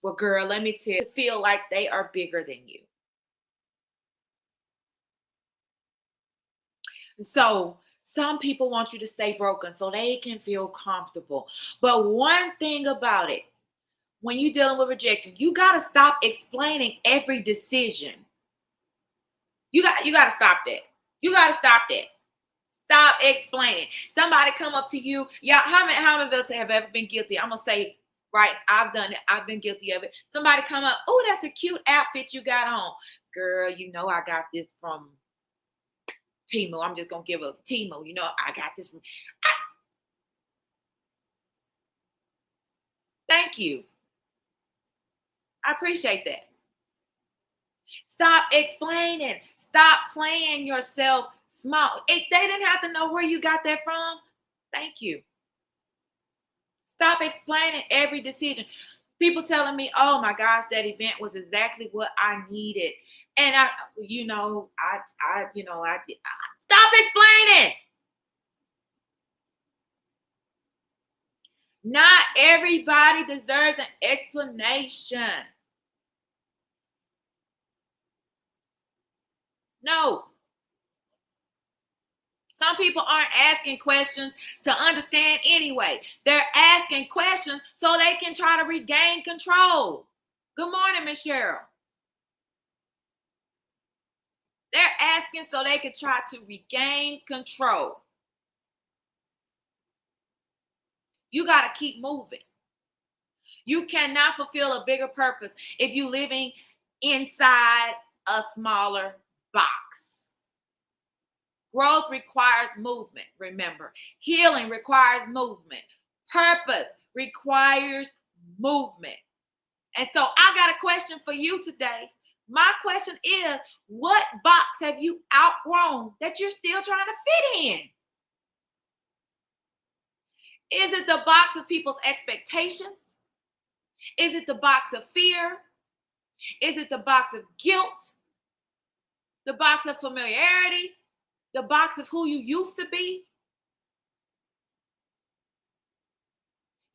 Well, girl, let me tell you, feel like they are bigger than you. So some people want you to stay broken so they can feel comfortable. But one thing about it, when you're dealing with rejection, you got to stop explaining every decision. You got to stop that. You got to stop that. Stop explaining. Somebody come up to you. Yeah, how many of us have ever been guilty? I'm going to say, right, I've done it. I've been guilty of it. Somebody come up, oh, that's a cute outfit you got on. Girl, I got this from Timo. I'm just going to give a Timo. I got this from. Thank you. I appreciate that. Stop explaining. Stop playing yourself small. If they didn't have to know where you got that from, thank you. Stop explaining every decision. People telling me, oh my gosh, that event was exactly what I needed. And I stop explaining. Not everybody deserves an explanation. No. Some people aren't asking questions to understand anyway. They're asking questions so they can try to regain control. Good morning, Miss Cheryl. They're asking so they can try to regain control. You got to keep moving. You cannot fulfill a bigger purpose if you're living inside a smaller box. Growth requires movement, remember. Healing requires movement. Purpose requires movement. And so I got a question for you today. My question is, what box have you outgrown that you're still trying to fit in? Is it the box of people's expectations? Is it the box of fear? Is it the box of guilt? The box of familiarity? The box of who you used to be?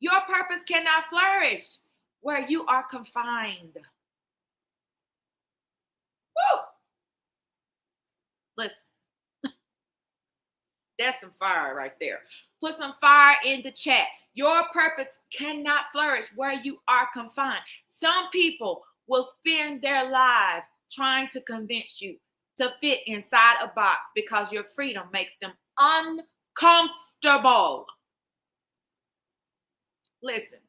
Your purpose cannot flourish where you are confined. Woo! Listen, that's some fire right there. Put some fire in the chat. Your purpose cannot flourish where you are confined. Some people will spend their lives trying to convince you to fit inside a box because your freedom makes them uncomfortable. Listen,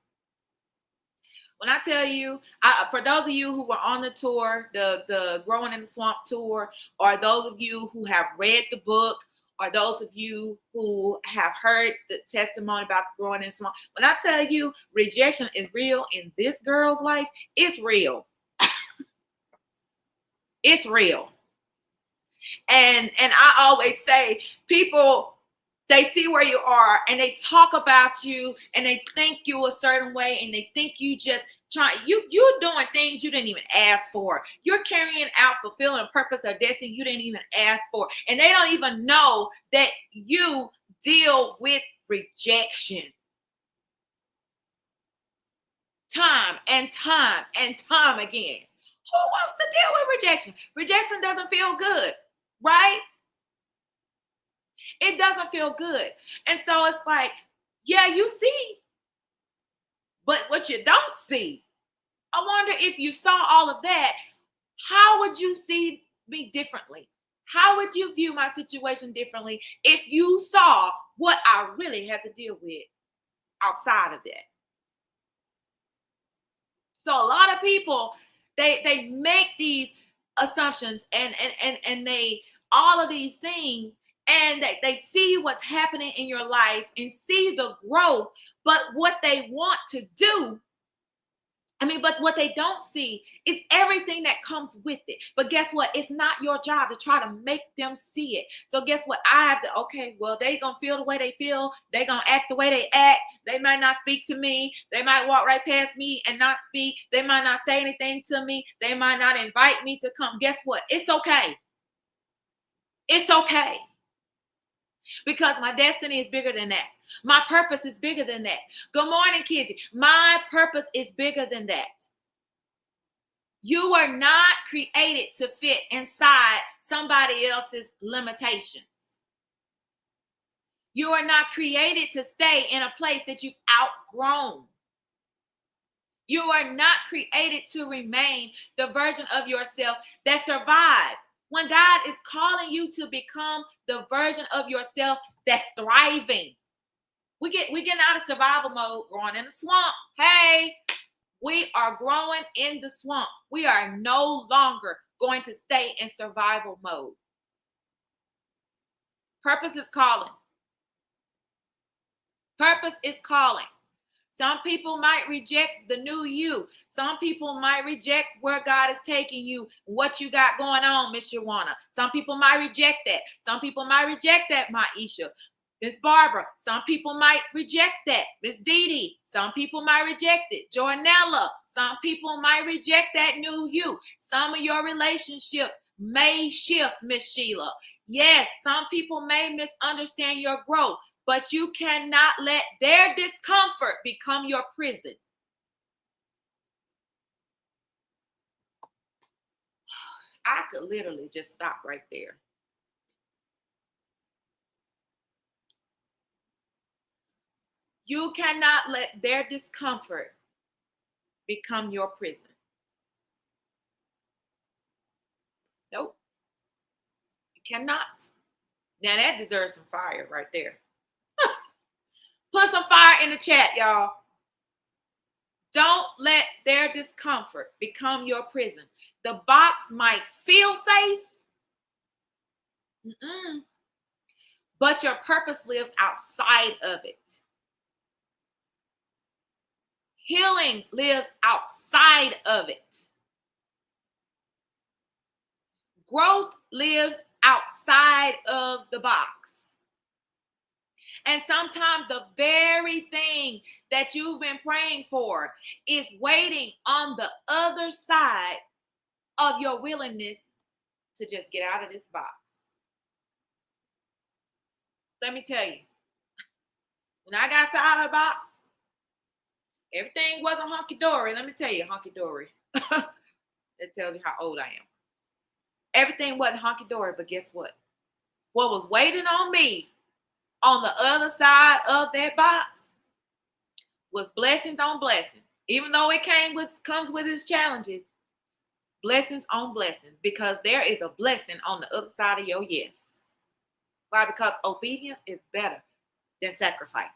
when I tell you, for those of you who were on the tour, the Growing in the Swamp tour, or those of you who have read the book, or those of you who have heard the testimony about the Growing in the Swamp, when I tell you rejection is real in this girl's life, it's real. It's real. And I always say, people, they see where you are and they talk about you and they think you a certain way and they think you just you're doing things you didn't even ask for. You're carrying out, fulfilling a purpose or destiny you didn't even ask for. And they don't even know that you deal with rejection. Time and time and time again. Who wants to deal with rejection? Rejection doesn't feel good, right? It doesn't feel good. And so it's like, yeah, you see, but what you don't see, I wonder if you saw all of that, how would you see me differently? How would you view my situation differently if you saw what I really had to deal with outside of that? So a lot of people, they make these assumptions and they all of these things, and they see what's happening in your life and see the growth, but what they want to do, but what they don't see is everything that comes with it. But guess what? It's not your job to try to make them see it. So guess what? I have to, okay, well, they going to feel the way they feel. They going to act the way they act. They might not speak to me. They might walk right past me and not speak. They might not say anything to me. They might not invite me to come. Guess what? It's okay. It's okay. Because my destiny is bigger than that. My purpose is bigger than that. Good morning, Kizzy. My purpose is bigger than that. You were not created to fit inside somebody else's limitations. You are not created to stay in a place that you've outgrown. You are not created to remain the version of yourself that survived. When God is calling you to become the version of yourself that's thriving. We getting out of survival mode, growing in the swamp. Hey, we are growing in the swamp. We are no longer going to stay in survival mode. Purpose is calling. Purpose is calling. Some people might reject the new you. Some people might reject where God is taking you, what you got going on, Miss Shawana. Some people might reject that. Some people might reject that, Maisha. Miss Barbara, some people might reject that. Miss Dee Dee, some people might reject it. Joanella, some people might reject that new you. Some of your relationships may shift, Miss Sheila. Yes, some people may misunderstand your growth, but you cannot let their discomfort become your prison. I could literally just stop right there. You cannot let their discomfort become your prison. Nope, you cannot. Now that deserves some fire right there. Put some fire in the chat, y'all. Don't let their discomfort become your prison. The box might feel safe, but your purpose lives outside of it. Healing lives outside of it. Growth lives outside of the box. And sometimes the very thing that you've been praying for is waiting on the other side of your willingness to just get out of this box. Let me tell you, when I got out of the box, everything wasn't hunky-dory. Let me tell you, hunky-dory. That tells you how old I am. Everything wasn't hunky-dory, but guess what? What was waiting on me on the other side of that box was blessings on blessings. Even though it comes with its challenges, blessings on blessings, because there is a blessing on the other side of your yes. Why? Because obedience is better than sacrifice.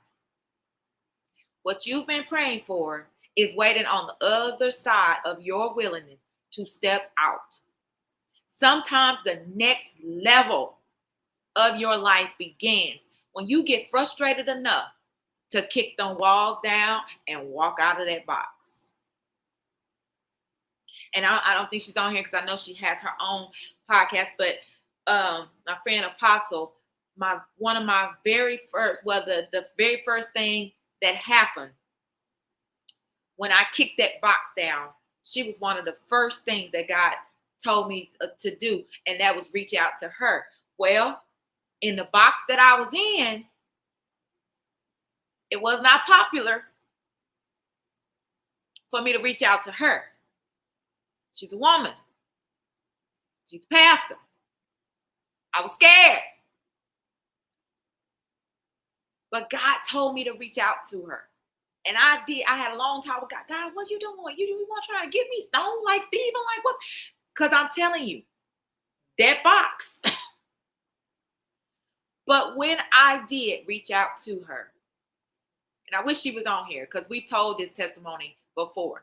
What you've been praying for is waiting on the other side of your willingness to step out. Sometimes the next level of your life begins when you get frustrated enough to kick them walls down and walk out of that box. And I don't think she's on here because I know she has her own podcast, but my friend Apostle, the very first thing that happened when I kicked that box down, she was one of the first things that God told me to do, and that was reach out to her. Well, in the box that I was in, it was not popular for me to reach out to her. She's a woman. She's a pastor. I was scared. But God told me to reach out to her. And I did. I had a long talk with God. God, what you doing? You want to try to get me stoned like Stephen? Like what? Because I'm telling you, that box. But when I did reach out to her, and I wish she was on here because we've told this testimony before,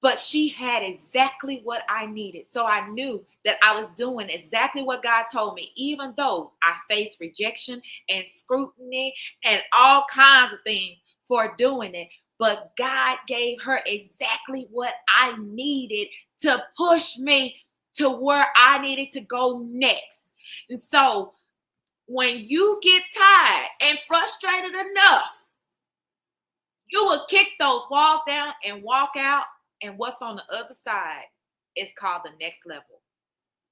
but she had exactly what I needed. So I knew that I was doing exactly what God told me, even though I faced rejection and scrutiny and all kinds of things for doing it. But God gave her exactly what I needed to push me to where I needed to go next. And so when you get tired and frustrated enough, you will kick those walls down and walk out. And what's on the other side is called the next level.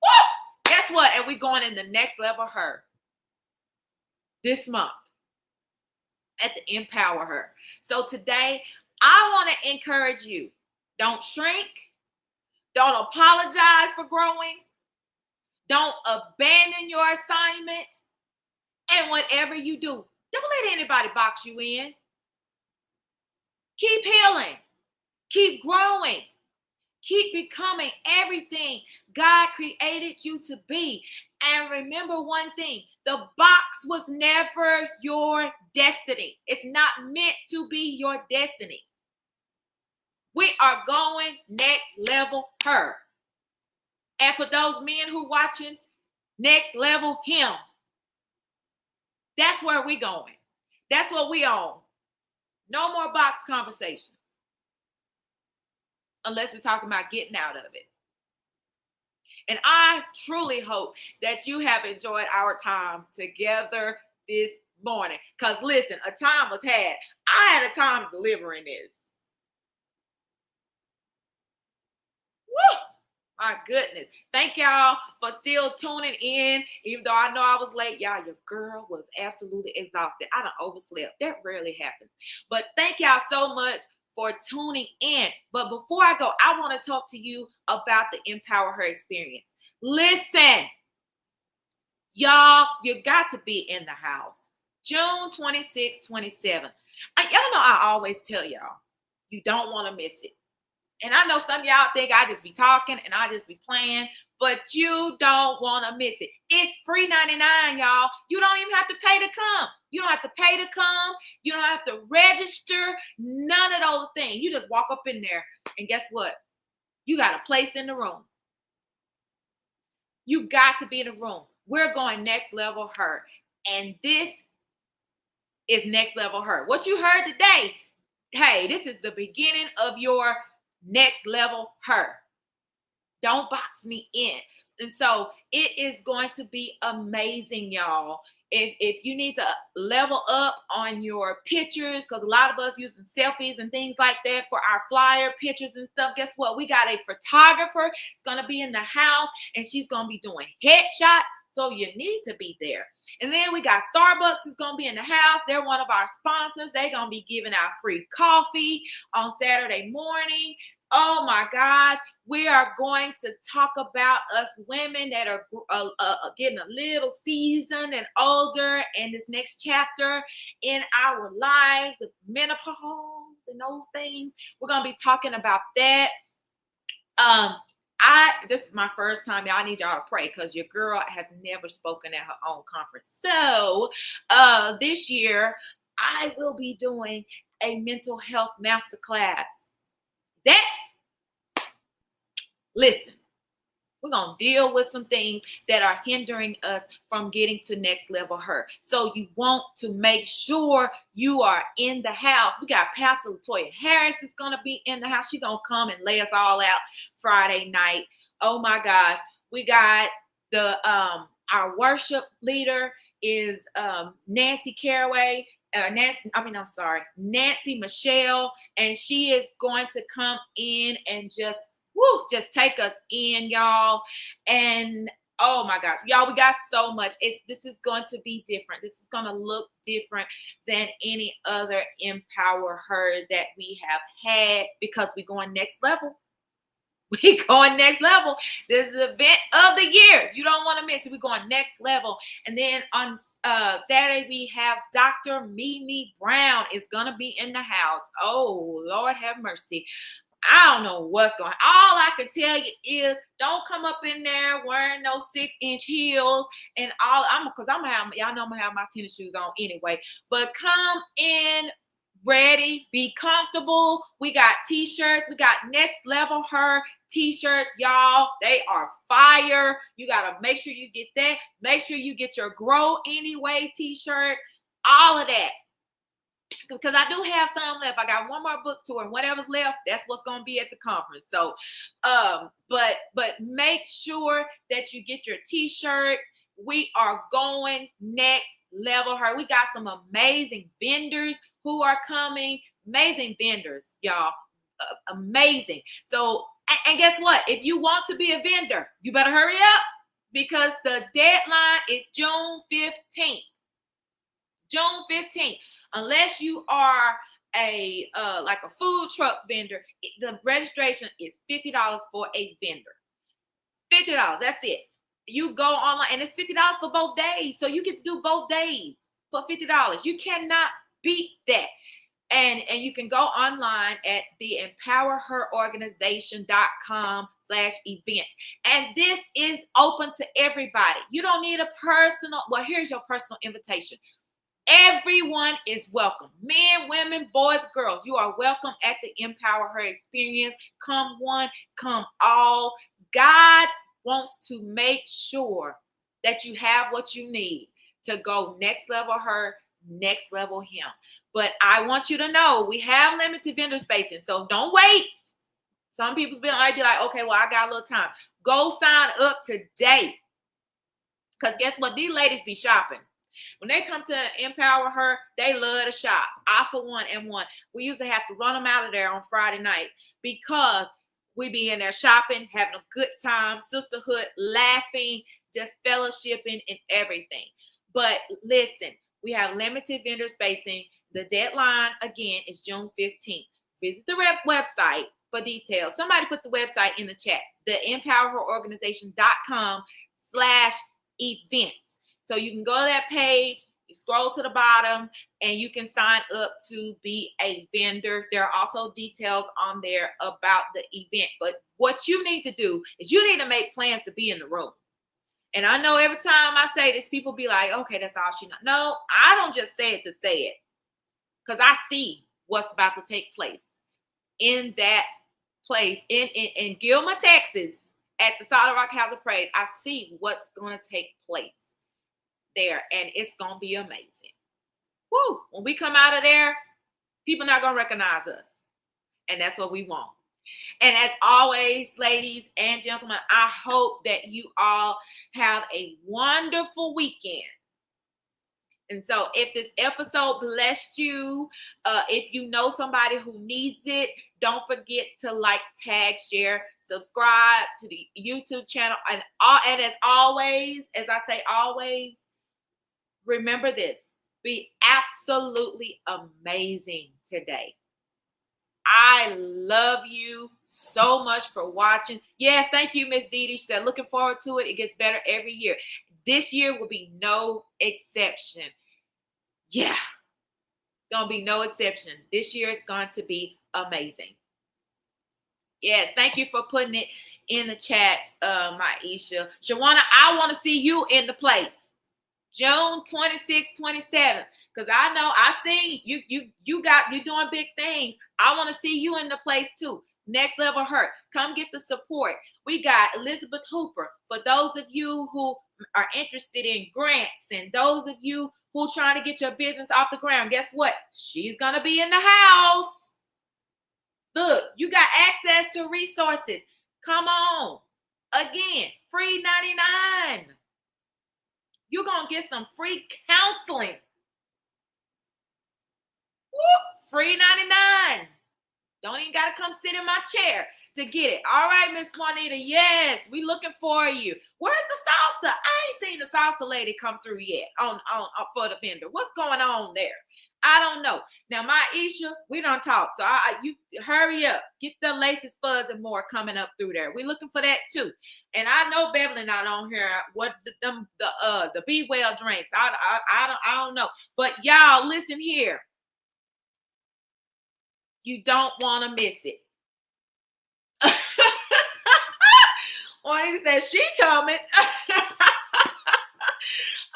Woo! Guess what? And we're going in the next level her this month at the Empower Her. So today, I want to encourage you. Don't shrink. Don't apologize for growing. Don't abandon your assignment. And whatever you do, don't let anybody box you in. Keep healing. Keep growing. Keep becoming everything God created you to be. And remember one thing, the box was never your destiny. It's not meant to be your destiny. We are going next level her. And for those men who watching, next level him. That's where we going. That's what we on. No more box conversations. Unless we're talking about getting out of it. And I truly hope that you have enjoyed our time together this morning. Because listen, a time was had. I had a time delivering this. Woo! My goodness. Thank y'all for still tuning in. Even though I know I was late, y'all, your girl was absolutely exhausted. I done overslept. That rarely happens. But thank y'all so much for tuning in. But before I go, I want to talk to you about the Empower Her experience. Listen, y'all, you got to be in the house. June 26, 27. Y'all know I always tell y'all, you don't want to miss it. And I know some of y'all think I just be talking and I just be playing, but you don't want to miss it. It's free 99, y'all. You don't even have to pay to come. You don't have to pay to come. You don't have to register. None of those things. You just walk up in there and guess what? You got a place in the room. You got to be in the room. We're going next level her. And this is next level her. What you heard today, hey, this is the beginning of your next level her. Don't box me in. And so it is going to be amazing, y'all. If you need to level up on your pictures, because a lot of us using selfies and things like that for our flyer pictures and stuff, guess what? We got a photographer. It's going to be in the house, and she's going to be doing headshots. So you need to be there. And then we got Starbucks is going to be in the house. They're one of our sponsors. They're going to be giving out free coffee on Saturday morning. Oh my gosh. We are going to talk about us women that are getting a little seasoned and older in this next chapter in our lives, the menopause and those things. We're going to be talking about that. This is my first time, y'all. I need y'all to pray because your girl has never spoken at her own conference. So this year I will be doing a mental health masterclass. Listen, we're going to deal with some things that are hindering us from getting to next level her. So you want to make sure you are in the house. We got Pastor Latoya Harris is going to be in the house. She's going to come and lay us all out Friday night. Oh my gosh. We got our worship leader is Nancy Caraway. Nancy Michelle. And she is going to come in and just take us in, y'all. And oh my God, y'all, we got so much. This is going to be different. This is going to look different than any other Empower Her that we have had because we're going next level. We going next level. This is the event of the year. You don't want to miss it. We're going next level. And then on Saturday, we have Dr. Mimi Brown is going to be in the house. Oh, Lord have mercy. I don't know what's going on. All I can tell you is don't come up in there wearing those 6-inch heels and all. Because I'm gonna have, y'all know I'm gonna have my tennis shoes on anyway. But come in ready, be comfortable. We got t-shirts. We got next level her t-shirts, y'all. They are fire. You gotta make sure you get that. Make sure you get your Grow Anyway t-shirt. All of that. Because I do have some left. I got one more book tour, and whatever's left, that's what's going to be at the conference. So, but make sure that you get your t-shirts. We are going next level her. We got some amazing vendors who are coming. Amazing vendors, y'all. Amazing. So, and guess what? If you want to be a vendor, you better hurry up because the deadline is June 15th. June 15th. Unless you are a food truck vendor, the registration is $50 for a vendor. $50, that's it. You go online, and it's $50 for both days. So you get to do both days for $50. You cannot beat that. And you can go online at the empowerherorganization.com/events. And this is open to everybody. You don't need a here's your personal invitation. Everyone is welcome. Men, women, boys, girls. You are welcome at the Empower Her experience. Come one, come all. God wants to make sure that you have what you need to go next level her, next level him. But I want you to know we have limited vendor spacing, so don't wait. Some people might be like, okay, well, I got a little time. Go sign up today. Because guess what? These ladies be shopping. When they come to Empower Her, they love to shop. I, for one, am one. We usually have to run them out of there on Friday night because we be in there shopping, having a good time, sisterhood, laughing, just fellowshipping and everything. But listen, we have limited vendor spacing. The deadline, again, is June 15th. Visit the website for details. Somebody put the website in the chat, the empowerherorganization.com/events. So you can go to that page, you scroll to the bottom, and you can sign up to be a vendor. There are also details on there about the event. But what you need to do is you need to make plans to be in the room. And I know every time I say this, people be like, okay, that's all she knows. No, I don't just say it to say it. Because I see what's about to take place in that place in Gilmer, Texas, at the Solid Rock House of Praise. I see what's going to take place there, and it's going to be amazing. Woo! When we come out of there, people not going to recognize us, and that's what we want. And as always, ladies and gentlemen, I hope that you all have a wonderful weekend. And so if this episode blessed you, if you know somebody who needs it, don't forget to like, tag, share, subscribe to the YouTube channel. And as always, as I say always, remember this. Be absolutely amazing today. I love you so much for watching. Yes, thank you, Miss Dee Dee. She said, looking forward to it. It gets better every year. This year will be no exception. Yeah, going to be no exception. This year is going to be amazing. Yes, thank you for putting it in the chat, Maisha. Shawana, I want to see you in the place. June 26th, 27th. Because I know I see you're doing big things. I want to see you in the place too. Next Level Hurt. Come get the support. We got Elizabeth Hooper. For those of you who are interested in grants and those of you who trying to get your business off the ground, guess what? She's going to be in the house. Look, you got access to resources. Come on. Again, free 99. You're going to get some free counseling. Woo, free 99. Don't even got to come sit in my chair to get it. All right, Miss Juanita. Yes, we looking for you. Where's the salsa? I ain't seen the salsa lady come through yet on for the vendor. What's going on there? I don't know. Now, Maisha, we don't talk. So you hurry up. Get the laces, fuzz, and more coming up through there. We looking for that too. And I know Beverly not on here. What the Be Well drinks. I don't know. But y'all, listen here. You don't want to miss it. Juanita said she coming.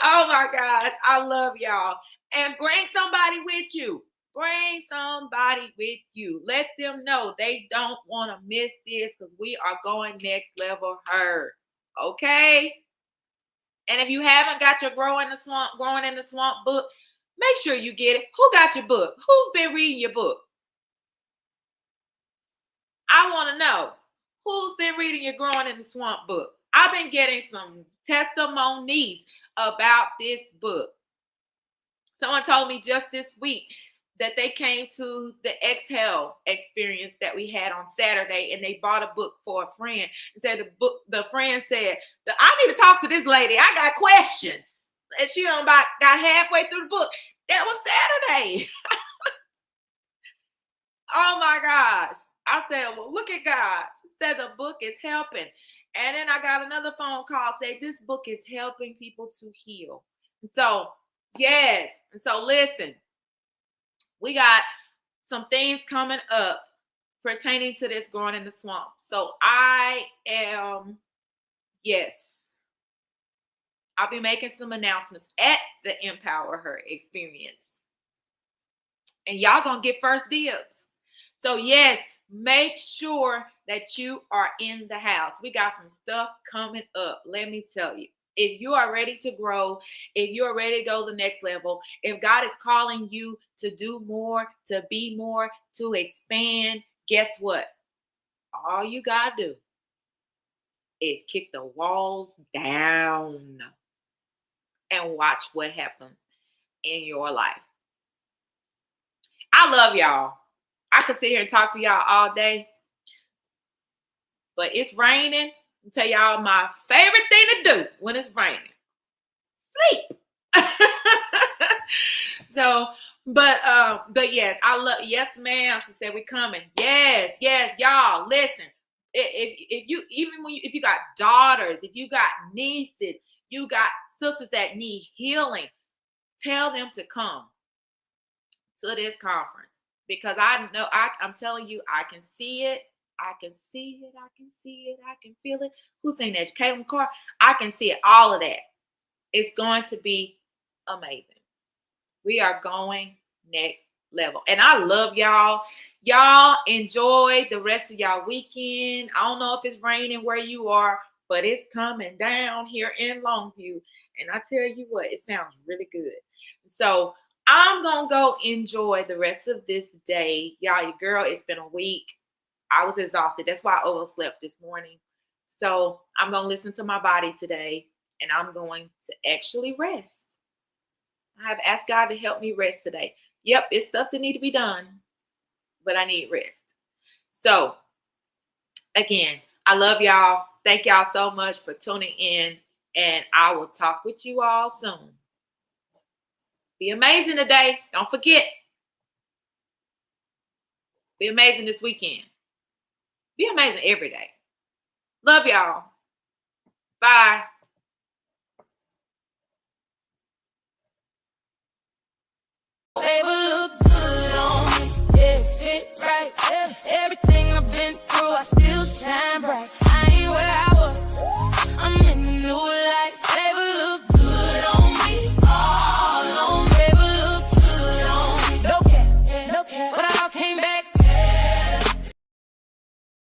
Oh my gosh, I love y'all. And bring somebody with you. Bring somebody with you. Let them know they don't want to miss this because we are going Next Level Hurt. Okay? And if you haven't got your Growing in the Swamp book, make sure you get it. Who got your book? Who's been reading your book? I want to know who's been reading your Growing in the Swamp book. I've been getting some testimonies about this book. Someone told me just this week that they came to the Exhale experience that we had on Saturday and they bought a book for a friend. And said the friend said, I need to talk to this lady. I got questions. And she got halfway through the book. That was Saturday. Oh my gosh. I said, well, look at God. She said the book is helping. And then I got another phone call saying this book is helping people to heal. So, yes. And so listen, we got some things coming up pertaining to this Growing in the Swamp. So I'll be making some announcements at the Empower Her experience. And y'all gonna get first dibs. So yes, make sure that you are in the house. We got some stuff coming up. Let me tell you. If you are ready to grow, if you are ready to go to the next level, if God is calling you to do more, to be more, to expand, guess what? All you got to do is kick the walls down and watch what happens in your life. I love y'all. I could sit here and talk to y'all all day, but it's raining. I'll tell y'all my favorite thing to do when it's raining. Sleep. So, but yes, I love, yes, ma'am. She said we coming. Yes, y'all. Listen, if you got daughters, if you got nieces, you got sisters that need healing, tell them to come to this conference, because I know I'm telling you, I can see it. I can see it. I can see it. I can feel it. Who's saying that? Caitlin Carr. I can see it. All of that. It's going to be amazing. We are going next level. And I love y'all. Y'all enjoy the rest of y'all weekend. I don't know if it's raining where you are, but it's coming down here in Longview. And I tell you what, it sounds really good. So I'm going to go enjoy the rest of this day. Y'all, your girl, it's been a week. I was exhausted. That's why I overslept this morning. So I'm going to listen to my body today, and I'm going to actually rest. I have asked God to help me rest today. Yep, it's stuff that need to be done, but I need rest. So again, I love y'all. Thank y'all so much for tuning in, and I will talk with you all soon. Be amazing today. Don't forget. Be amazing this weekend. Be amazing every day. Love y'all. Bye. Baby, look good on me. Yeah, fit right. Everything I've been through, I still shine bright.